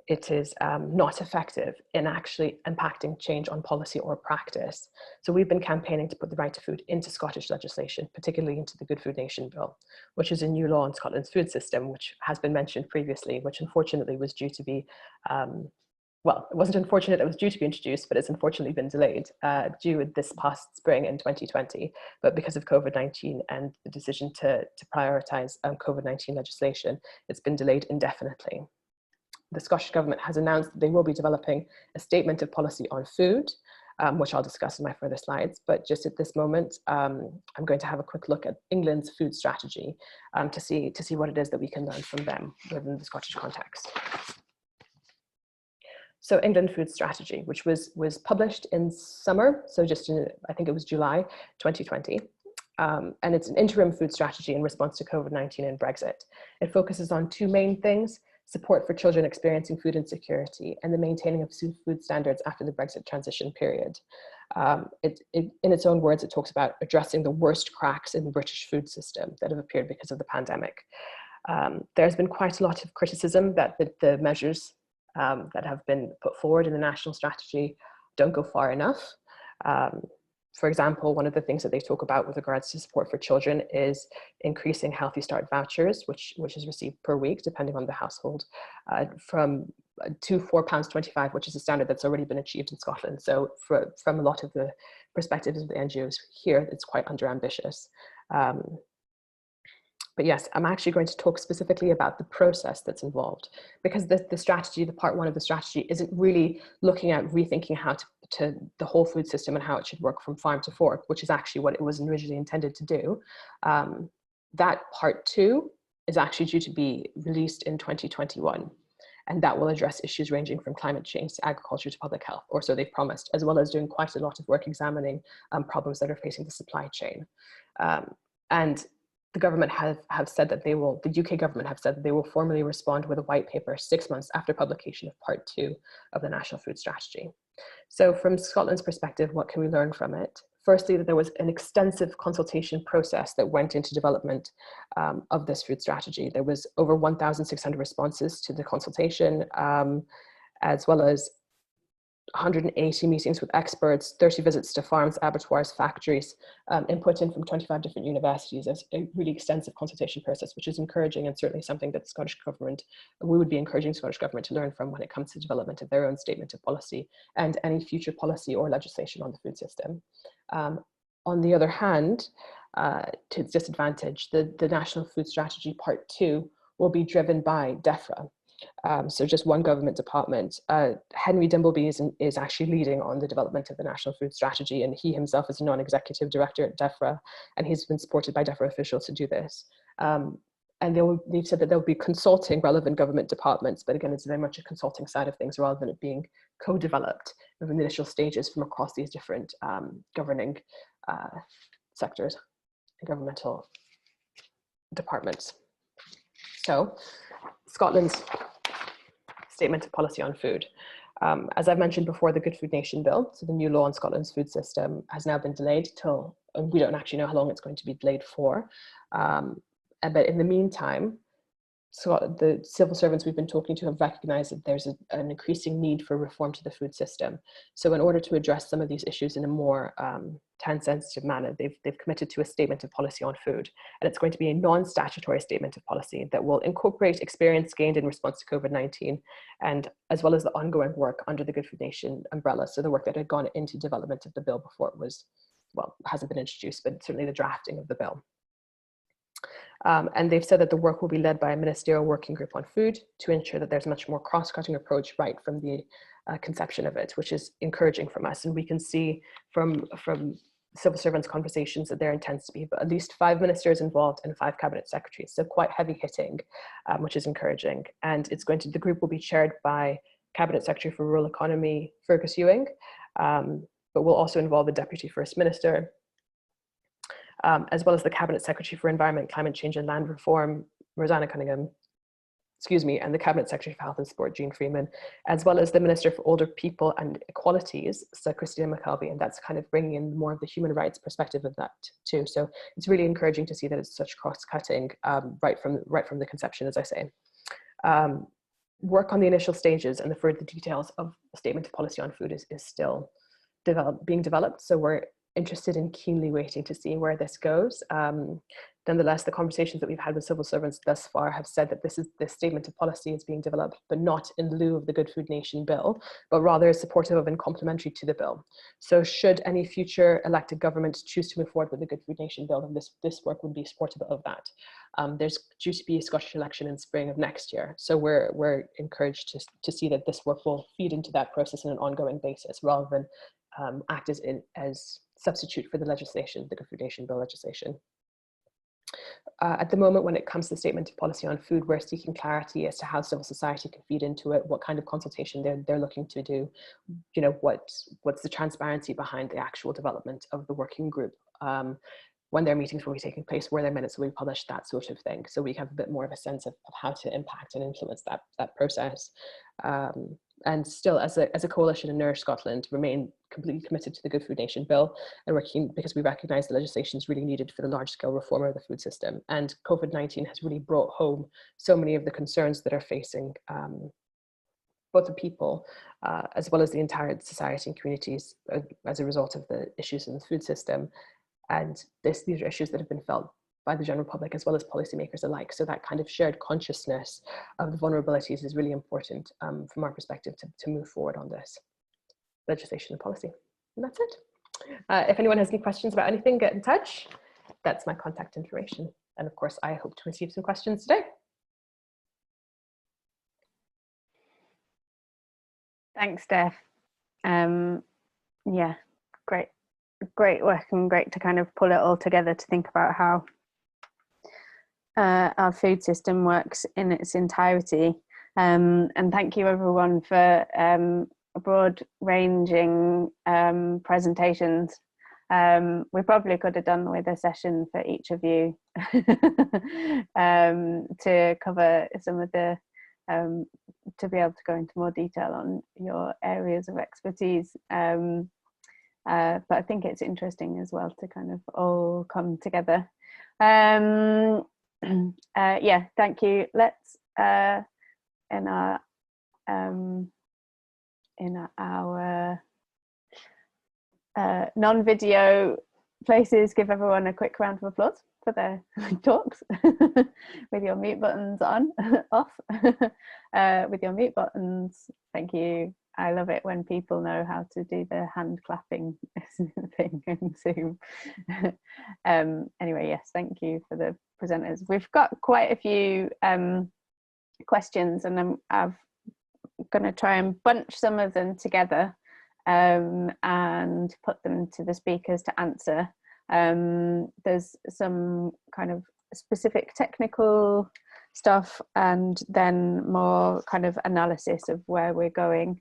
it is not effective in actually impacting change on policy or practice. So we've been campaigning to put the right to food into Scottish legislation, particularly into the Good Food Nation Bill, which is a new law in Scotland's food system, which has been mentioned previously, which unfortunately was due to be, well, it wasn't unfortunate it was due to be introduced, but it's unfortunately been delayed due this past spring in 2020. But because of COVID-19 and the decision to prioritize COVID-19 legislation, it's been delayed indefinitely. The Scottish Government has announced that they will be developing a statement of policy on food, which I'll discuss in my further slides. But just at this moment, I'm going to have a quick look at England's food strategy to see what it is that we can learn from them within the Scottish context. So England food strategy, which was published in summer, so just in, I think it was July 2020. And it's an interim food strategy in response to COVID-19 and Brexit. It focuses on two main things: support for children experiencing food insecurity and the maintaining of food standards after the Brexit transition period. In its own words, it talks about addressing the worst cracks in the British food system that have appeared because of the pandemic. There's been quite a lot of criticism that the measures that have been put forward in the national strategy don't go far enough. For example, one of the things that they talk about with regards to support for children is increasing Healthy Start vouchers, which is received per week, depending on the household, to £4.25, which is a standard that's already been achieved in Scotland. So from a lot of the perspectives of the NGOs here, it's quite underambitious. But yes, I'm actually going to talk specifically about the process that's involved, because the strategy, the part one of the strategy, isn't really looking at rethinking how to the whole food system and how it should work from farm to fork, which is actually what it was originally intended to do. That part two is actually due to be released in 2021. And that will address issues ranging from climate change to agriculture to public health, or so they've promised, as well as doing quite a lot of work examining problems that are facing the supply chain. And the government have said that they will, the UK government have said that they will formally respond with a white paper 6 months after publication of part two of the National Food Strategy. So from Scotland's perspective, what can we learn from it? firstly, that there was an extensive consultation process that went into development of this food strategy. There was over 1,600 responses to the consultation, as well as 180 meetings with experts, 30 visits to farms, abattoirs, factories, input in from 25 different universities. As a really extensive consultation process, which is encouraging and certainly something that the Scottish Government, we would be encouraging the Scottish Government to learn from when it comes to development of their own statement of policy and any future policy or legislation on the food system. On the other hand, to its disadvantage, the National Food Strategy Part 2 will be driven by DEFRA. So just one government department. Henry Dimbleby is actually leading on the development of the National Food Strategy, and he himself is a non-executive director at DEFRA, and he's been supported by DEFRA officials to do this. And they've said that they'll be consulting relevant government departments, but again, it's very much a consulting side of things rather than it being co-developed in the initial stages from across these different governing sectors and governmental departments. So, Scotland's statement of policy on food. As I've mentioned before, the Good Food Nation Bill, so the new law on Scotland's food system, has now been delayed till, and we don't actually know how long it's going to be delayed for. But in the meantime, so the civil servants we've been talking to have recognized that there's an increasing need for reform to the food system. So in order to address some of these issues in a more time-sensitive manner, they've committed to a statement of policy on food. And it's going to be a non-statutory statement of policy that will incorporate experience gained in response to COVID-19, and as well as the ongoing work under the Good Food Nation umbrella. So the work that had gone into development of the bill before it was, well, hasn't been introduced, but certainly the drafting of the bill. And they've said that the work will be led by a ministerial working group on food to ensure that there's a much more cross-cutting approach right from the conception of it, which is encouraging from us. And we can see from civil servants' conversations that there intends to be at least 5 ministers involved and 5 cabinet secretaries. So quite heavy hitting, which is encouraging. And it's going to, the group will be chaired by Cabinet Secretary for Rural Economy, Fergus Ewing, but will also involve the Deputy First Minister, as well as the Cabinet Secretary for Environment, Climate Change and Land Reform, Rosanna Cunningham, and the Cabinet Secretary for Health and Sport, Jean Freeman, as well as the Minister for Older People and Equalities, so Christina McKelvey, and that's kind of bringing in more of the human rights perspective of that too. So it's really encouraging to see that it's such cross-cutting right from the conception, as I say. Work on the initial stages and the further details of the statement of policy on food is still being developed. So we're interested in keenly waiting to see where this goes. Nonetheless, the conversations that we've had with civil servants thus far have said that this statement of policy is being developed, but not in lieu of the Good Food Nation bill, but rather is supportive of and complementary to the bill. So should any future elected government choose to move forward with the Good Food Nation bill, then this work would be supportive of that. There's due to be a Scottish election in spring of next year. So we're encouraged to see that this work will feed into that process on an ongoing basis, rather than act as substitute for the legislation, the Good Food Nation bill legislation. At the moment, when it comes to the statement of policy on food, we're seeking clarity as to how civil society can feed into it, what kind of consultation they're looking to do, you know, what's the transparency behind the actual development of the working group, when their meetings will be taking place, where their minutes will be published, that sort of thing. So we have a bit more of a sense of how to impact and influence that process. And still, as a coalition in Nourish Scotland, remain completely committed to the Good Food Nation bill, and we're keen because we recognise the legislation is really needed for the large-scale reform of the food system. And COVID-19 has really brought home so many of the concerns that are facing both the people as well as the entire society and communities as a result of the issues in the food system. And these are issues that have been felt by the general public as well as policymakers alike. So that kind of shared consciousness of the vulnerabilities is really important from our perspective to move forward on this legislation and policy. And that's it. If anyone has any questions about anything, get in touch. That's my contact information. And of course, I hope to receive some questions today. Thanks, Steph. Yeah, great work, and great to kind of pull it all together to think about how our food system works in its entirety. And thank you everyone for broad-ranging presentations. We probably could have done with a session for each of you to cover some of the to be able to go into more detail on your areas of expertise. but I think it's interesting as well to kind of all come together. Yeah, thank you. Let's in our non-video places, give everyone a quick round of applause for their talks with your mute buttons on, off, with your mute buttons. Thank you. I love it when people know how to do the hand clapping thing in Zoom. Anyway, yes, thank you for the presenters. We've got quite a few questions, and I'm going to try and bunch some of them together and put them to the speakers to answer. There's some kind of specific technical stuff and then more kind of analysis of where we're going.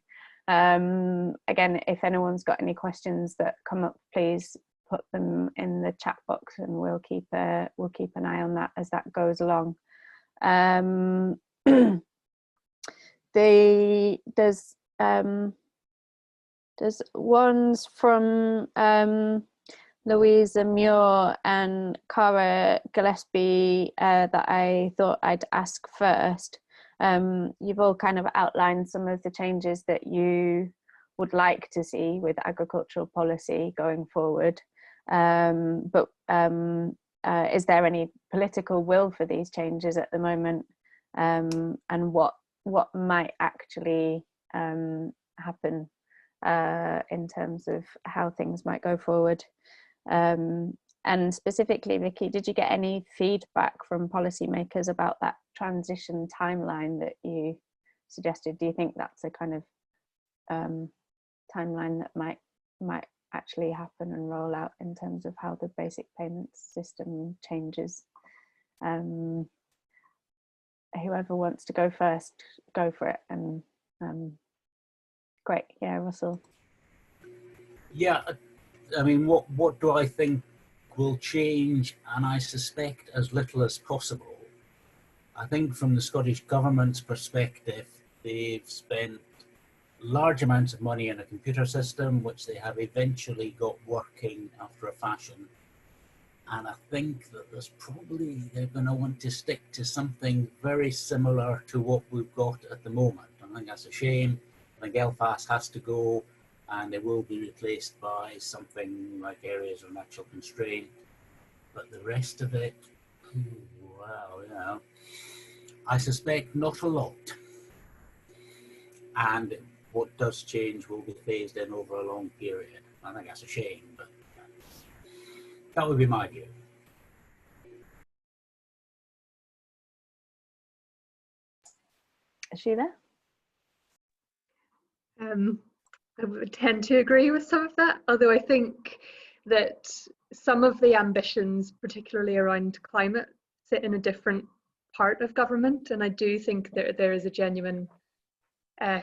Again, if anyone's got any questions that come up, please put them in the chat box, and we'll keep an eye on that as that goes along. There's ones from Louisa Muir and Cara Gillespie that I thought I'd ask first. You've all kind of outlined some of the changes that you would like to see with agricultural policy going forward. But is there any political will for these changes at the moment? And what might actually happen in terms of how things might go forward? And specifically, Vicki, did you get any feedback from policymakers about that transition timeline that you suggested? Do you think that's a kind of timeline that might actually happen and roll out in terms of how the basic payments system changes? Whoever wants to go first, go for it. And great, yeah, Russell. Yeah, I mean, what do I think will change? And I suspect as little as possible. I think from the Scottish Government's perspective, they've spent large amounts of money in a computer system, which they have eventually got working after a fashion. And I think that they're going to want to stick to something very similar to what we've got at the moment. I think that's a shame. I think Belfast has to go, and it will be replaced by something like areas of natural constraint. But the rest of it, well, you know, I suspect not a lot. And what does change will be phased in over a long period. I think that's a shame, but that would be my view. Sheila? I would tend to agree with some of that, although I think that some of the ambitions, particularly around climate, sit in a different part of government, and I do think that there is a genuine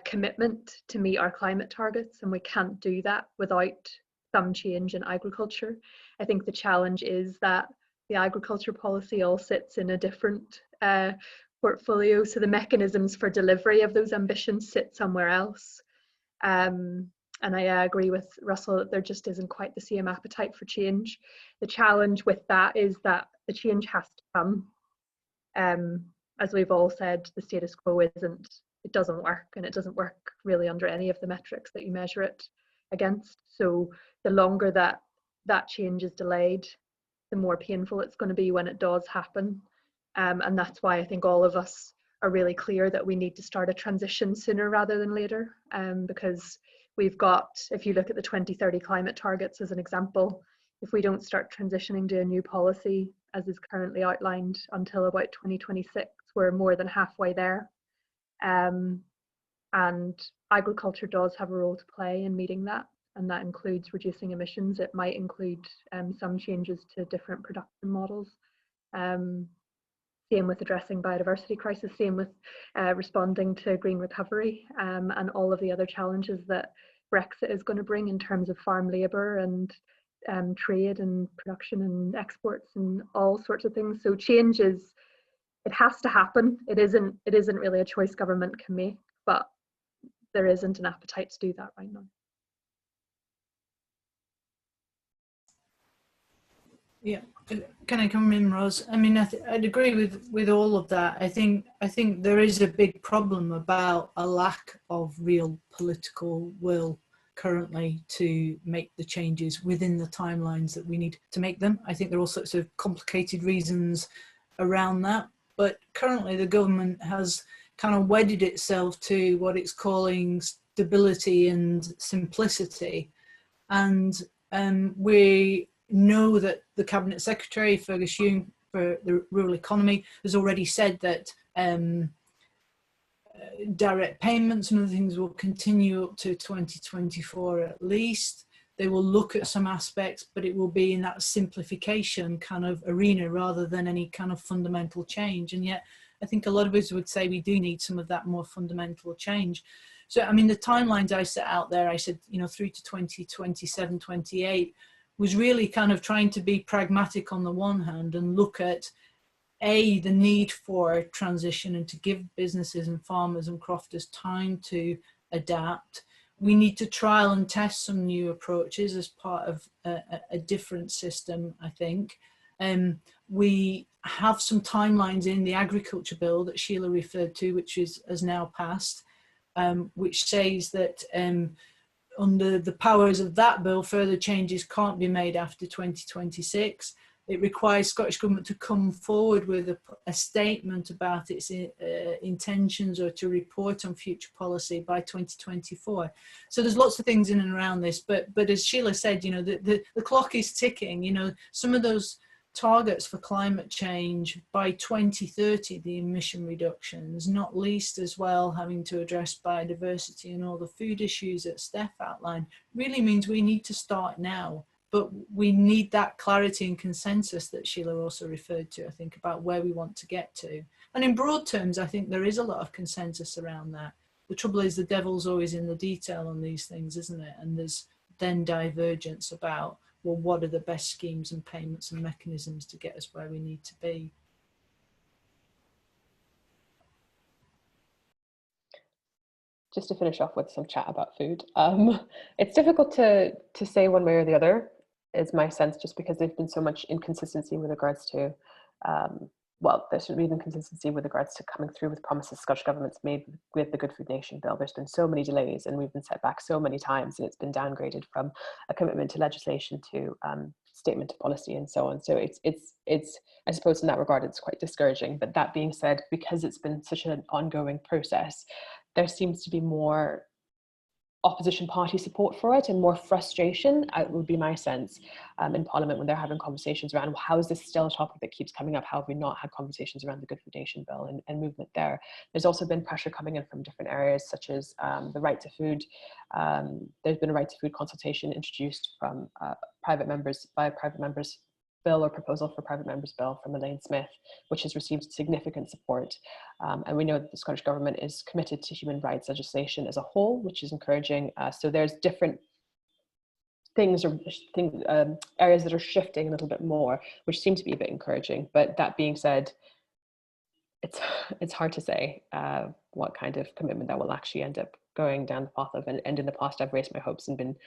commitment to meet our climate targets, and we can't do that without some change in agriculture. I think the challenge is that the agriculture policy all sits in a different portfolio, so the mechanisms for delivery of those ambitions sit somewhere else. And I agree with Russell that there just isn't quite the same appetite for change. The challenge with that is that the change has to come. As we've all said, the status quo it doesn't work, and it doesn't work really under any of the metrics that you measure it against. So the longer that change is delayed, the more painful it's going to be when it does happen. And that's why I think all of us are really clear that we need to start a transition sooner rather than later, because we've got, if you look at the 2030 climate targets as an example, if we don't start transitioning to a new policy as is currently outlined until about 2026, we're more than halfway there. And agriculture does have a role to play in meeting that, and that includes reducing emissions. It might include some changes to different production models. Same with addressing biodiversity crisis, same with responding to green recovery, and all of the other challenges that Brexit is going to bring in terms of farm labour and trade and production and exports and all sorts of things. So change it has to happen. It isn't really a choice government can make, but there isn't an appetite to do that right now. Yeah, can I come in, Ros? I mean, I'd agree with all of that. I think there is a big problem about a lack of real political will currently to make the changes within the timelines that we need to make them. I think there are all sorts of complicated reasons around that, but currently the government has kind of wedded itself to what it's calling stability and simplicity, and we know that the Cabinet Secretary, Fergus Hume, for the rural economy, has already said that direct payments and other things will continue up to 2024 at least. They will look at some aspects, but it will be in that simplification kind of arena rather than any kind of fundamental change. And yet I think a lot of us would say we do need some of that more fundamental change. So, I mean, the timelines I set out there, I said, you know, through to 2027, 28, was really kind of trying to be pragmatic on the one hand and look at the need for transition and to give businesses and farmers and crofters time to adapt. We need to trial and test some new approaches as part of a different system, I think. We have some timelines in the agriculture bill that Sheila referred to, which has now passed, which says that under the powers of that bill, further changes can't be made after 2026. It requires Scottish Government to come forward with a statement about its intentions or to report on future policy by 2024. So there's lots of things in and around this, but as Sheila said, you know, the clock is ticking. You know, some of those targets for climate change by 2030, the emission reductions, not least as well having to address biodiversity and all the food issues that Steph outlined, really means we need to start now. But we need that clarity and consensus that Sheila also referred to, I think, about where we want to get to. And in broad terms, I think there is a lot of consensus around that. The trouble is the devil's always in the detail on these things, isn't it? And there's then divergence about, well, what are the best schemes and payments and mechanisms to get us where we need to be? Just to finish off with some chat about food, it's difficult to say one way or the other, is my sense, just because there's been so much inconsistency with regards to, well, there shouldn't be inconsistency with regards to coming through with promises Scottish Government's made with the Good Food Nation bill. There's been so many delays and we've been set back so many times, and it's been downgraded from a commitment to legislation to statement of policy and so on. So it's I suppose in that regard, it's quite discouraging. But that being said, because it's been such an ongoing process, there seems to be more opposition party support for it and more frustration, would be my sense, in Parliament when they're having conversations around, well, how is this still a topic that keeps coming up? How have we not had conversations around the Good Food Nation bill and movement there? There's also been pressure coming in from different areas, such as the right to food. There's been a right to food consultation introduced from private members bill or proposal for private members bill from Elaine Smith, which has received significant support. And we know that the Scottish Government is committed to human rights legislation as a whole, which is encouraging. So there's different things or areas that are shifting a little bit more, which seem to be a bit encouraging. But that being said, it's hard to say what kind of commitment that will actually end up going down the path of. And in the past, I've raised my hopes and been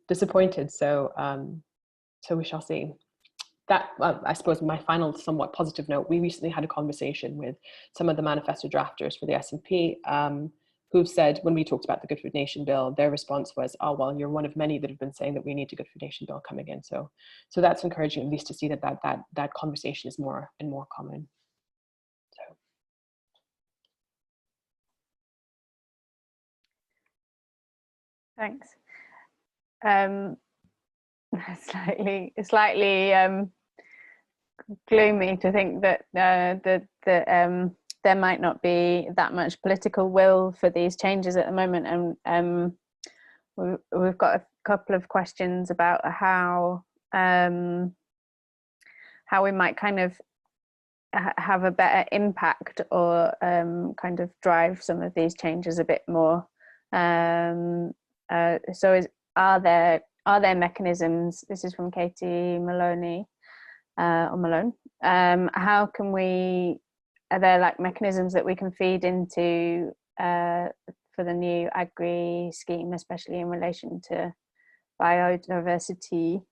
disappointed. So so we shall see. That, I suppose, my final somewhat positive note, we recently had a conversation with some of the manifesto drafters for the SNP, who've said, when we talked about the Good Food Nation bill, their response was, oh, well, you're one of many that have been saying that we need a Good Food Nation bill coming in. So that's encouraging, at least to see that conversation is more and more common. So. Thanks. Slightly gloomy to think that there might not be that much political will for these changes at the moment, and we've got a couple of questions about how we might kind of have a better impact or kind of drive some of these changes a bit more. Are there mechanisms? This is from Katie Maloney, or Malone. How can we? Are there like mechanisms that we can feed into for the new agri scheme, especially in relation to biodiversity?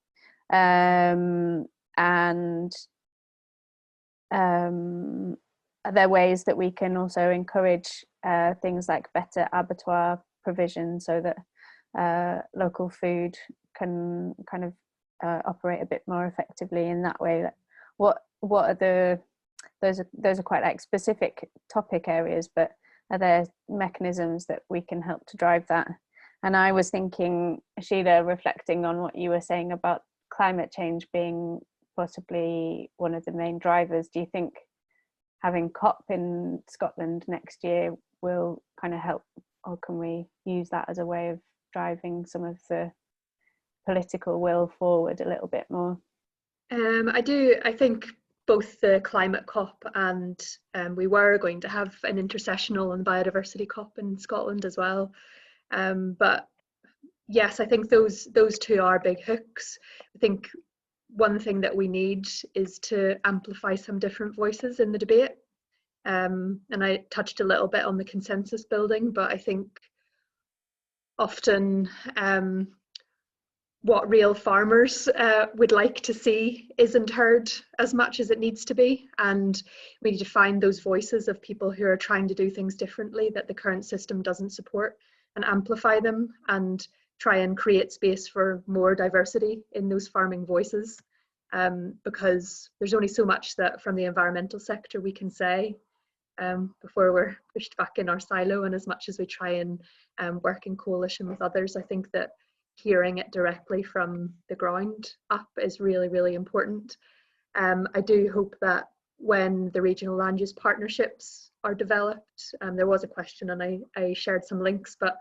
and are there ways that we can also encourage things like better abattoir provision so that local food can kind of operate a bit more effectively in that way? What are the, those are quite like specific topic areas, but are there mechanisms that we can help to drive that? And I was thinking, Sheila, reflecting on what you were saying about climate change being possibly one of the main drivers, do you think having COP in Scotland next year will kind of help, or can we use that as a way of driving some of the political will forward a little bit more? I think both the climate COP and we were going to have an intersessional and biodiversity COP in Scotland as well. But yes, I think those two are big hooks. I think one thing that we need is to amplify some different voices in the debate. And I touched a little bit on the consensus building, but I think often what real farmers would like to see isn't heard as much as it needs to be. And we need to find those voices of people who are trying to do things differently that the current system doesn't support, and amplify them and try and create space for more diversity in those farming voices. Because there's only so much that from the environmental sector we can say before we're pushed back in our silo. And as much as we try and work in coalition with others, I think that hearing it directly from the ground up is really, really important. I do hope that when the regional land use partnerships are developed, there was a question and I shared some links, but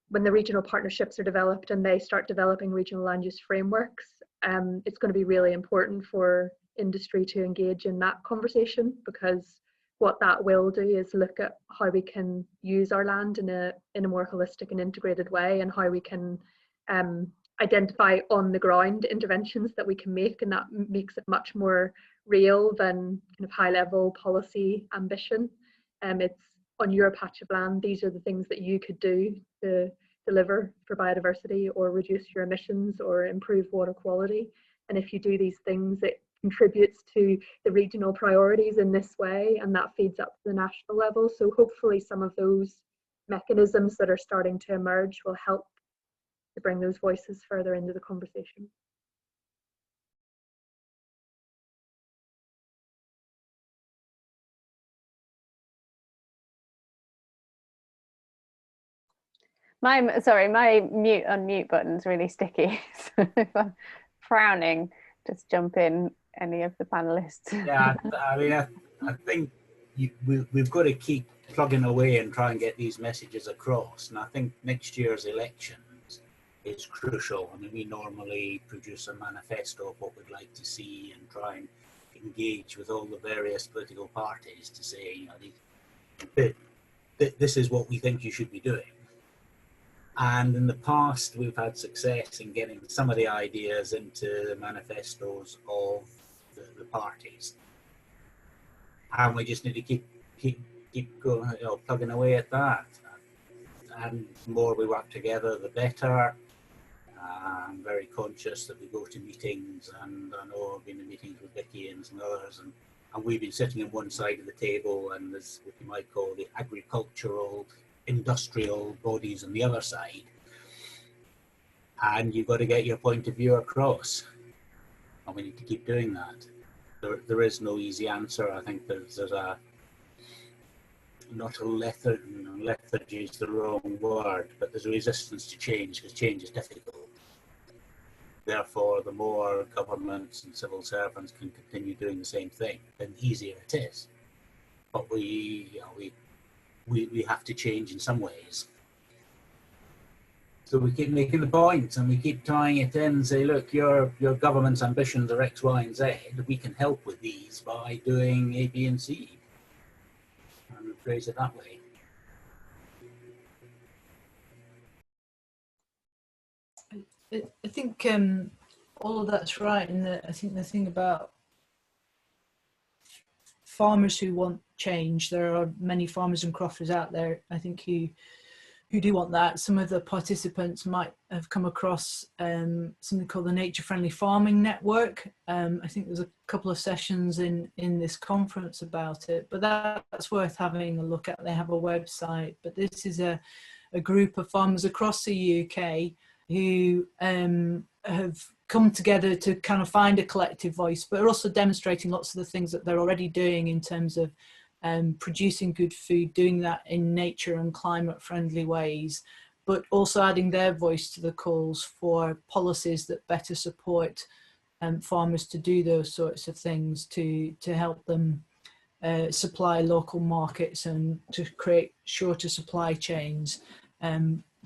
when the regional partnerships are developed and they start developing regional land use frameworks, it's going to be really important for industry to engage in that conversation, because what that will do is look at how we can use our land in a more holistic and integrated way, and how we can identify on the ground interventions that we can make, and that makes it much more real than kind of high level policy ambition. It's on your patch of land, these are the things that you could do to deliver for biodiversity or reduce your emissions or improve water quality. And if you do these things, it contributes to the regional priorities in this way, and that feeds up to the national level. So hopefully some of those mechanisms that are starting to emerge will help to bring those voices further into the conversation. My mute unmute button's really sticky. So if I'm frowning, just jump in, any of the panelists. Yeah, I mean, I think we've got to keep plugging away and try and get these messages across. And I think next year's elections is crucial. I mean, we normally produce a manifesto of what we'd like to see and try and engage with all the various political parties to say, you know, this is what we think you should be doing. And in the past, we've had success in getting some of the ideas into the manifestos of the parties, and we just need to keep going, you know, plugging away at that. And the more we work together, the better. I'm very conscious that we go to meetings, and I know I've been in meetings with Vicki and some others, and we've been sitting on one side of the table, and there's what you might call the agricultural, industrial bodies on the other side, and you've got to get your point of view across, and we need to keep doing that. There is no easy answer. I think there's a not a lethargy is the wrong word, but there's a resistance to change, because change is difficult. Therefore, the more governments and civil servants can continue doing the same thing, then the easier it is. But we have to change in some ways. So we keep making the points and we keep tying it in and say, look, your government's ambitions are X, Y, and Z. We can help with these by doing A, B, and C. And we phrase it that way. I think all of that's right, and I think the thing about farmers who want change, there are many farmers and crofters out there, I think, who who do want that. Some of the participants might have come across something called the Nature Friendly Farming Network. I think there's a couple of sessions in this conference about it, but that's worth having a look at. They have a website, but this is a group of farmers across the UK who have come together to kind of find a collective voice, but are also demonstrating lots of the things that they're already doing in terms of producing good food, doing that in nature and climate friendly ways, but also adding their voice to the calls for policies that better support farmers to do those sorts of things, to help them supply local markets and to create shorter supply chains,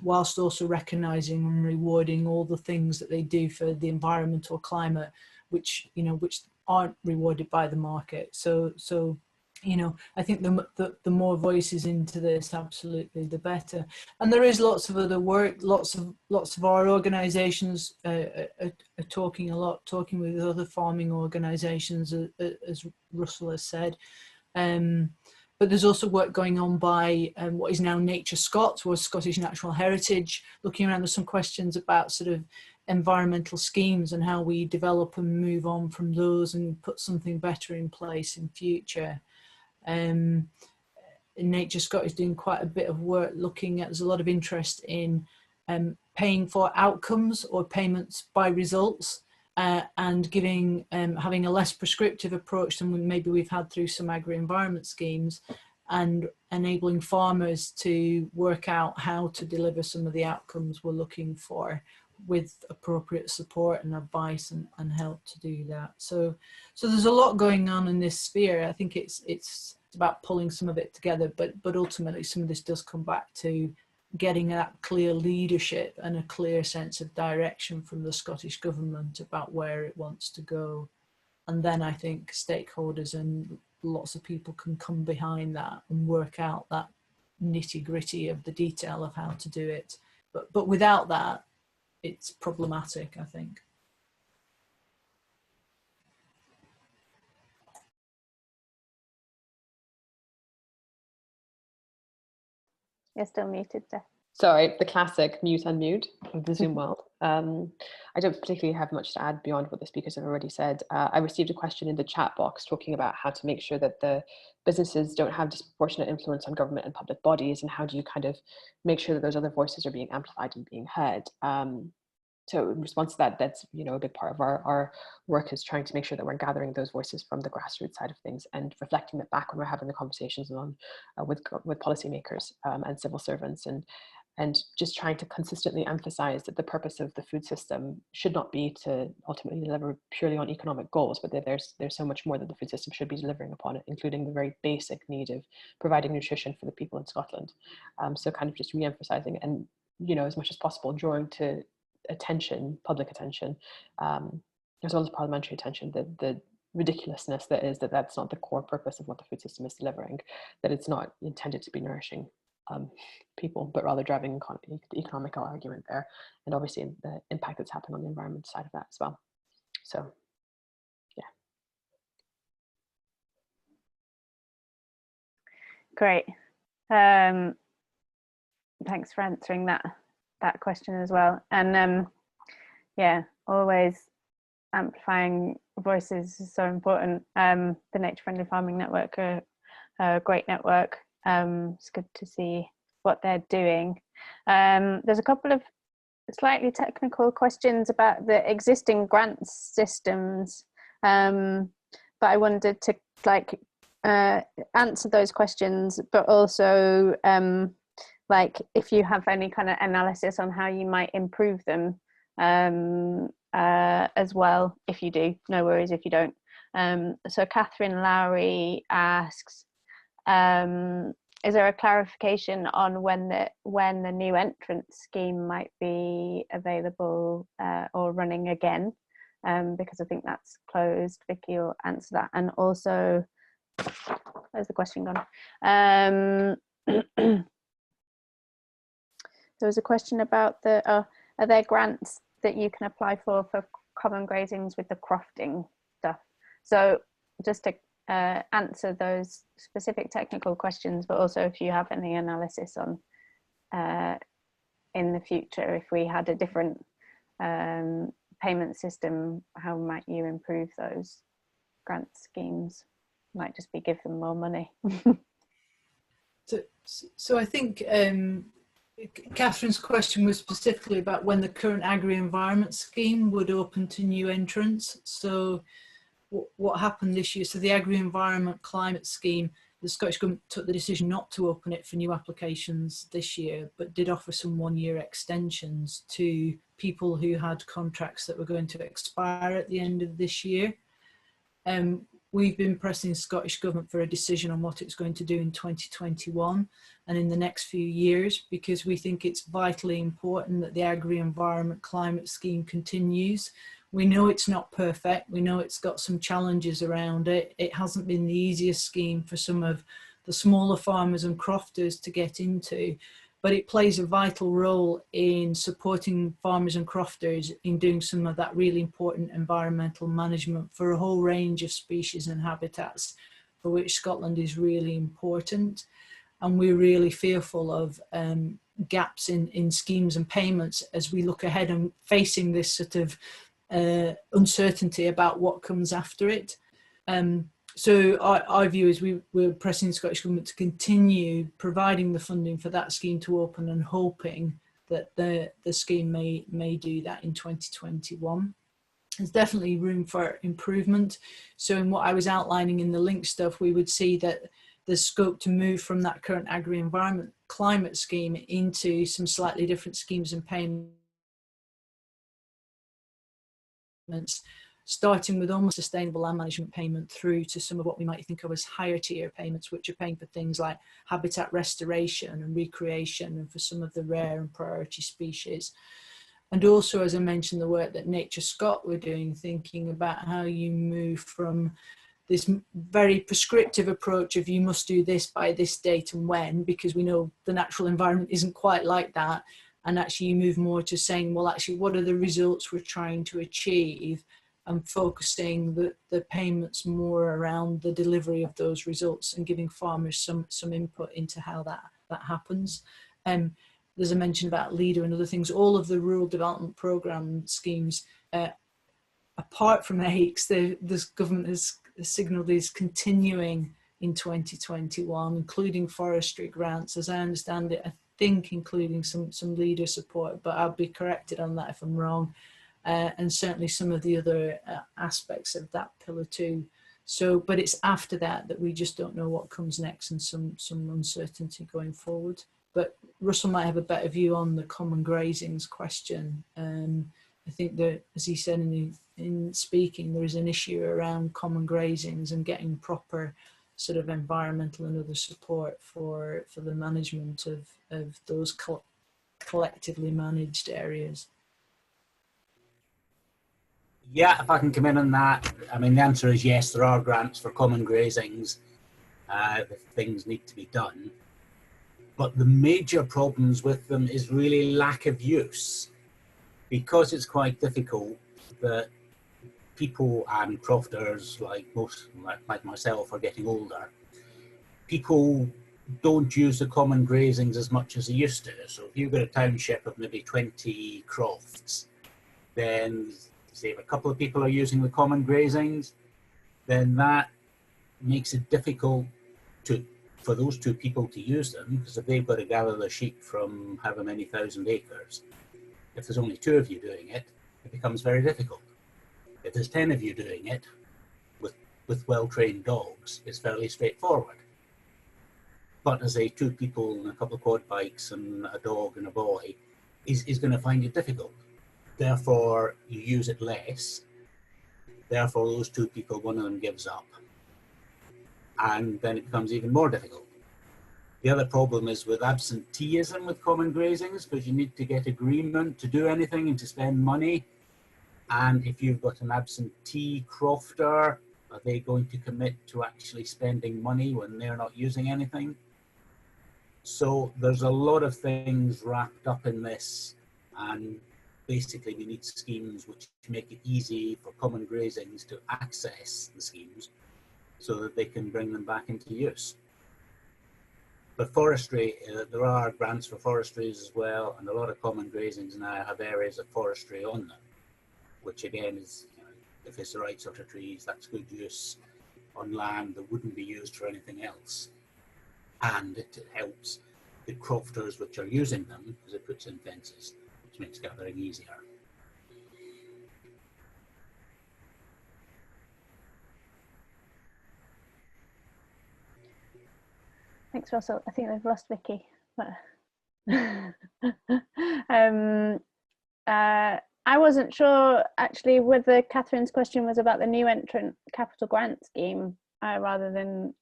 whilst also recognising and rewarding all the things that they do for the environment or climate, which aren't rewarded by the market. So I think the more voices into this, absolutely, the better. And there is lots of other work. Lots of our organisations are talking with other farming organisations, as Russell has said. But there's also work going on by what is now Nature Scots, or Scottish Natural Heritage, looking around. There's some questions about sort of environmental schemes and how we develop and move on from those and put something better in place in future. Nature Scot is doing quite a bit of work looking at, there's a lot of interest in paying for outcomes or payments by results, and giving having a less prescriptive approach than maybe we've had through some agri-environment schemes, and enabling farmers to work out how to deliver some of the outcomes we're looking for, with appropriate support and advice and help to do that. So there's a lot going on in this sphere. I think it's about pulling some of it together, but ultimately some of this does come back to getting that clear leadership and a clear sense of direction from the Scottish Government about where it wants to go. And then I think stakeholders and lots of people can come behind that and work out that nitty-gritty of the detail of how to do it. But without that, it's problematic, I think. You're still muted, Steph. Sorry, the classic mute unmute of the Zoom world. I don't particularly have much to add beyond what the speakers have already said. I received a question in the chat box talking about how to make sure that the businesses don't have disproportionate influence on government and public bodies, and how do you kind of make sure that those other voices are being amplified and being heard. So in response to that, that's a big part of our work, is trying to make sure that we're gathering those voices from the grassroots side of things and reflecting that back when we're having the conversations on with policymakers and civil servants, and just trying to consistently emphasize that the purpose of the food system should not be to ultimately deliver purely on economic goals, but that there's so much more that the food system should be delivering upon it, including the very basic need of providing nutrition for the people in Scotland. So kind of just re-emphasizing and as much as possible drawing to attention, public attention, as well as parliamentary attention, the ridiculousness that is that's not the core purpose of what the food system is delivering, that it's not intended to be nourishing people, but rather driving the economical argument there, and obviously the impact that's happening on the environment side of that as well. So yeah. Great. Thanks for answering that question as well. And yeah, always amplifying voices is so important. The Nature Friendly Farming Network are a great network. It's good to see what they're doing. There's a couple of slightly technical questions about the existing grant systems, but I wanted to answer those questions, but also if you have any kind of analysis on how you might improve them as well. If you do, no worries if you don't. So Catherine Lowry asks, is there a clarification on when the new entrant scheme might be available or running again? Because I think that's closed. Vicki will answer that. And also, where's the question gone? There was a question about are there grants that you can apply for common grazings with the crofting stuff? So just to answer those specific technical questions, but also if you have any analysis on in the future, if we had a different payment system, how might you improve those grant schemes? Might just be give them more money. So I think Catherine's question was specifically about when the current agri-environment scheme would open to new entrants. So what happened this year? So the agri-environment climate scheme, the Scottish Government took the decision not to open it for new applications this year, but did offer some one-year extensions to people who had contracts that were going to expire at the end of this year. We've been pressing the Scottish Government for a decision on what it's going to do in 2021 and in the next few years, because we think it's vitally important that the agri-environment climate scheme continues. We know it's not perfect. We know it's got some challenges around it. It hasn't been the easiest scheme for some of the smaller farmers and crofters to get into, but it plays a vital role in supporting farmers and crofters in doing some of that really important environmental management for a whole range of species and habitats for which Scotland is really important. And we're really fearful of gaps in schemes and payments as we look ahead and facing this sort of uncertainty about what comes after it. So our view is we're pressing the Scottish Government to continue providing the funding for that scheme to open and hoping that the scheme may do that in 2021. There's definitely room for improvement. So in what I was outlining in the link stuff, we would see that there's scope to move from that current agri-environment climate scheme into some slightly different schemes and payments, starting with almost sustainable land management payment through to some of what we might think of as higher tier payments, which are paying for things like habitat restoration and recreation and for some of the rare and priority species. And also, as I mentioned, the work that Nature Scot were doing, thinking about how you move from this very prescriptive approach of you must do this by this date and when, because we know the natural environment isn't quite like that. And actually you move more to saying, well, actually, what are the results we're trying to achieve, and focusing the payments more around the delivery of those results and giving farmers some input into how that happens. There's a mention about LEADER and other things. All of the rural development programme schemes, apart from AICS, this government has signalled is continuing in 2021, including forestry grants, as I understand it. I think including some LEADER support, but I'll be corrected on that if I'm wrong. And certainly some of the other aspects of that pillar too. So, but it's after that that we just don't know what comes next, and some uncertainty going forward. But Russell might have a better view on the common grazings question. I think that, as he said in speaking, there is an issue around common grazings and getting proper sort of environmental and other support for the management of those collectively managed areas. Yeah, if I can come in on that, I mean, the answer is yes, there are grants for common grazings if things need to be done. But the major problems with them is really lack of use, because it's quite difficult that people and crofters, like myself, are getting older. People don't use the common grazings as much as they used to. So if you've got a township of maybe 20 crofts, then say if a couple of people are using the common grazings, then that makes it difficult for those two people to use them, because if they've got to gather the sheep from however many thousand acres, if there's only 2 of you doing it, it becomes very difficult. If there's 10 of you doing it with well-trained dogs, it's fairly straightforward. But as 2 people and a couple of quad bikes and a dog and a boy is going to find it difficult. Therefore, you use it less. Therefore, those 2 people, one of them gives up. And then it becomes even more difficult. The other problem is with absenteeism with common grazings, because you need to get agreement to do anything and to spend money. And if you've got an absentee crofter, are they going to commit to actually spending money when they're not using anything? So there's a lot of things wrapped up in this, and basically we need schemes which make it easy for common grazings to access the schemes so that they can bring them back into use. But forestry, there are grants for forestries as well, and a lot of common grazings now have areas of forestry on them, which again is, you know, if it's the right sort of trees, that's good use on land that wouldn't be used for anything else. And it helps the crofters which are using them, because it puts in fences, which makes gathering easier. Thanks, Russell. I think they've lost Vicki. But I wasn't sure actually whether Catherine's question was about the new entrant capital grant scheme rather than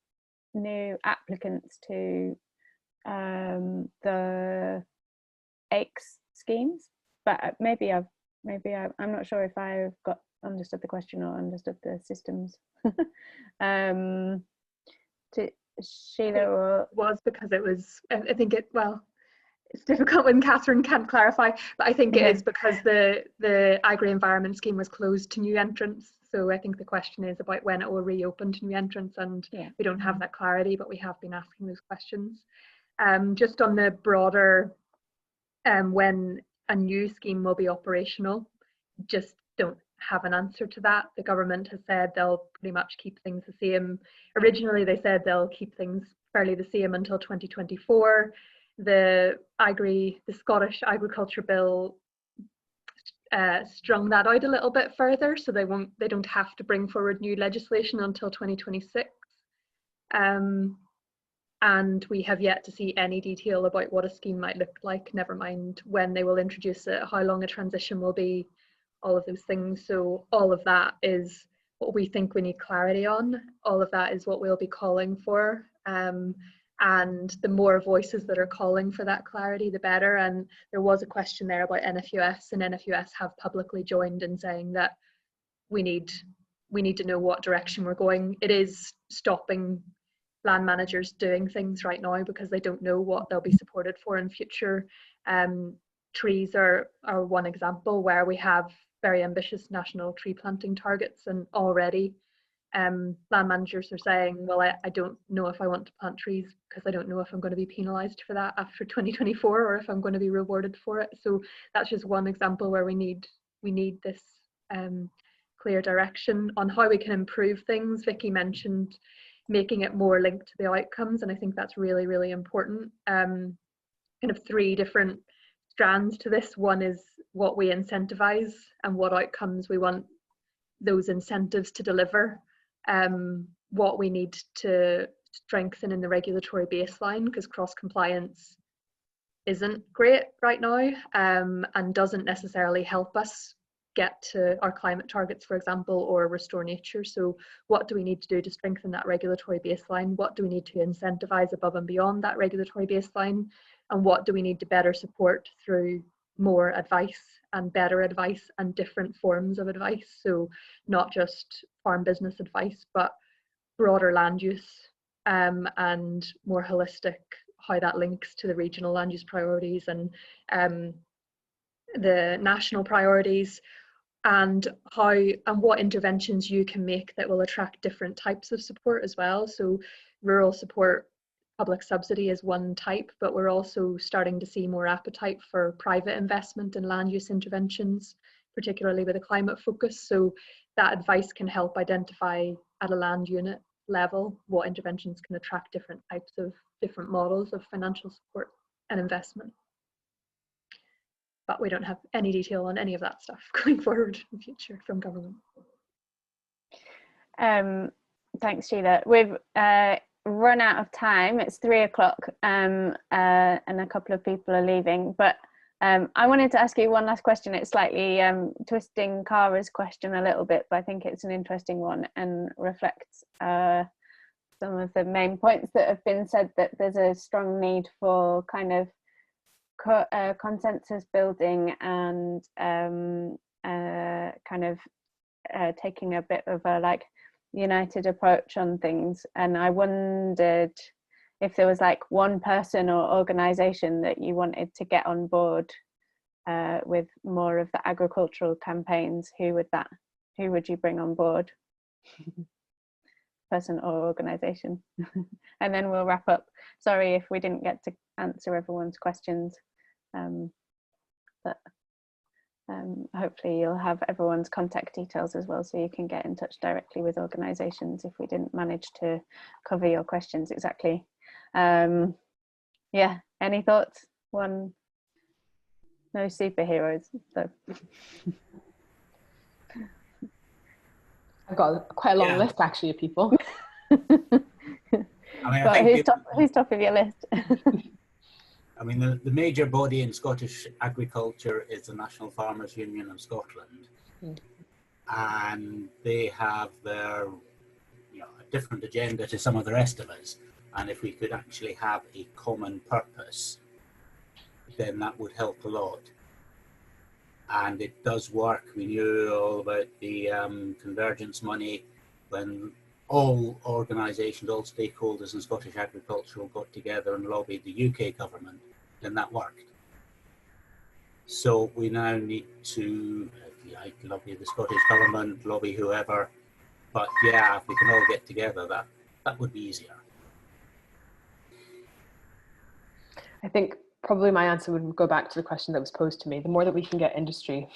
new applicants to the AICS schemes. But maybe I'm not sure if I've understood the question or understood the systems. Sheila, or it was because it was, I think it, well, it's difficult when Catherine can't clarify, but I think it is because the agri-environment scheme was closed to new entrants. So I think the question is about when it will reopen to new entrants, and we don't have that clarity, but we have been asking those questions. Just on the broader, when a new scheme will be operational, just don't have an answer to that. The government has said they'll pretty much keep things the same. Originally they said they'll keep things fairly the same until 2024. The Scottish Agriculture Bill strung that out a little bit further, so they don't have to bring forward new legislation until 2026. And we have yet to see any detail about what a scheme might look like, never mind when they will introduce it, how long a transition will be, all of those things. So all of that is what we think we need clarity on. All of that is what we'll be calling for. And the more voices that are calling for that clarity, the better. And there was a question there about NFUS, and NFUS have publicly joined in saying that we need to know what direction we're going. It is stopping land managers doing things right now because they don't know what they'll be supported for in future. Trees are one example where we have very ambitious national tree planting targets, and already land managers are saying, well, I don't know if I want to plant trees because I don't know if I'm going to be penalised for that after 2024 or if I'm going to be rewarded for it. So that's just one example where we need this clear direction on how we can improve things. Vicki mentioned making it more linked to the outcomes, and I think that's really, really important. Kind of three different strands to this. One is what we incentivize and what outcomes we want those incentives to deliver. What we need to strengthen in the regulatory baseline, because cross-compliance isn't great right now, and doesn't necessarily help us get to our climate targets, for example, or restore nature. So what do we need to do to strengthen that regulatory baseline? What do we need to incentivize above and beyond that regulatory baseline? And what do we need to better support through more advice and better advice and different forms of advice? So not just farm business advice, but broader land use, and more holistic, how that links to the regional land use priorities and the national priorities, and how and what interventions you can make that will attract different types of support as well. So rural support, public subsidy is one type, but we're also starting to see more appetite for private investment in land use interventions, particularly with a climate focus. So that advice can help identify at a land unit level what interventions can attract different types of different models of financial support and investment. But we don't have any detail on any of that stuff going forward in the future from government. Thanks, Sheila. We've run out of time. It's 3 o'clock, and a couple of people are leaving. But I wanted to ask you one last question. It's slightly twisting Cara's question a little bit, but I think it's an interesting one and reflects some of the main points that have been said, that there's a strong need for kind of consensus building and kind of taking a bit of a like united approach on things. And I wondered if there was like one person or organization that you wanted to get on board with more of the agricultural campaigns. Who would you bring on board? person or organisation. And then we'll wrap up. Sorry if we didn't get to answer everyone's questions, but hopefully you'll have everyone's contact details as well, so you can get in touch directly with organisations if we didn't manage to cover your questions exactly. Yeah, any thoughts? No superheroes, so. I've got quite a long list actually of people. I mean, who's top of your list? I mean, the major body in Scottish agriculture is the National Farmers Union of Scotland, and they have their, a different agenda to some of the rest of us. And if we could actually have a common purpose, then that would help a lot. And it does work. We knew all about the convergence money when all organisations, all stakeholders in Scottish agriculture got together and lobbied the UK government, then that worked. So we now need to, if you like, lobby the Scottish government, lobby whoever. But yeah, if we can all get together, that would be easier. I think probably my answer would go back to the question that was posed to me. The more that we can get industry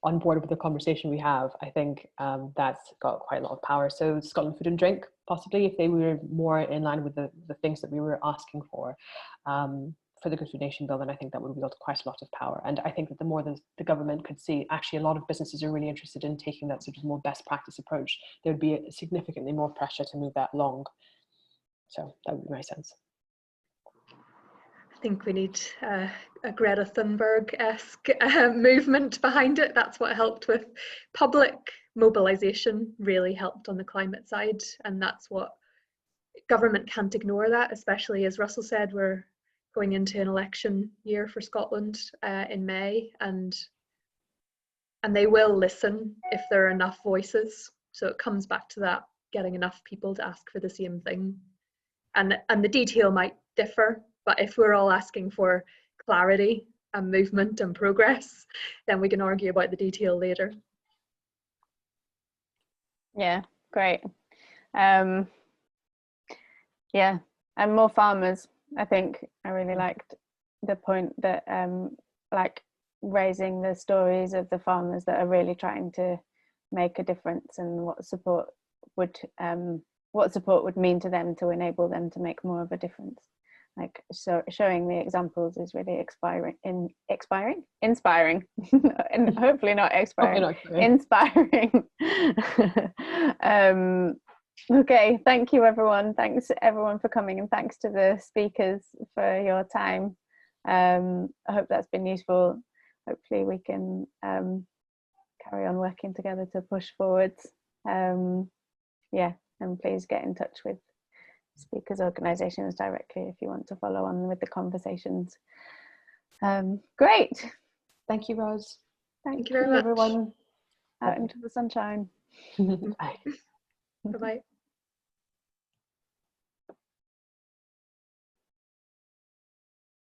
on board with the conversation we have, I think that's got quite a lot of power. So Scotland Food and Drink, possibly, if they were more in line with the things that we were asking for the Good Food Nation bill, then I think that would wield quite a lot of power. And I think that the more that the government could see, actually a lot of businesses are really interested in taking that sort of more best practice approach, there would be significantly more pressure to move that along. So that would be my sense. I think we need a Greta Thunberg-esque movement behind it. That's what helped with public mobilisation, really helped on the climate side. And that's what government can't ignore that, especially as Russell said, we're going into an election year for Scotland in May, and they will listen if there are enough voices. So it comes back to that, getting enough people to ask for the same thing. And the detail might differ, but if we're all asking for clarity and movement and progress, then we can argue about the detail later. Yeah, great. Yeah, and more farmers. I think I really liked the point that like raising the stories of the farmers that are really trying to make a difference, and what support would mean to them to enable them to make more of a difference. Like, so showing the examples is really inspiring, and hopefully not expiring, inspiring. Okay, thank you everyone. Thanks everyone for coming, and thanks to the speakers for your time. I hope that's been useful. Hopefully we can carry on working together to push forwards. Yeah, and please get in touch with speakers' organisations directly if you want to follow on with the conversations. Great. Thank you, Rose. Thank you very much, everyone. Out into the sunshine. Bye. Bye-bye.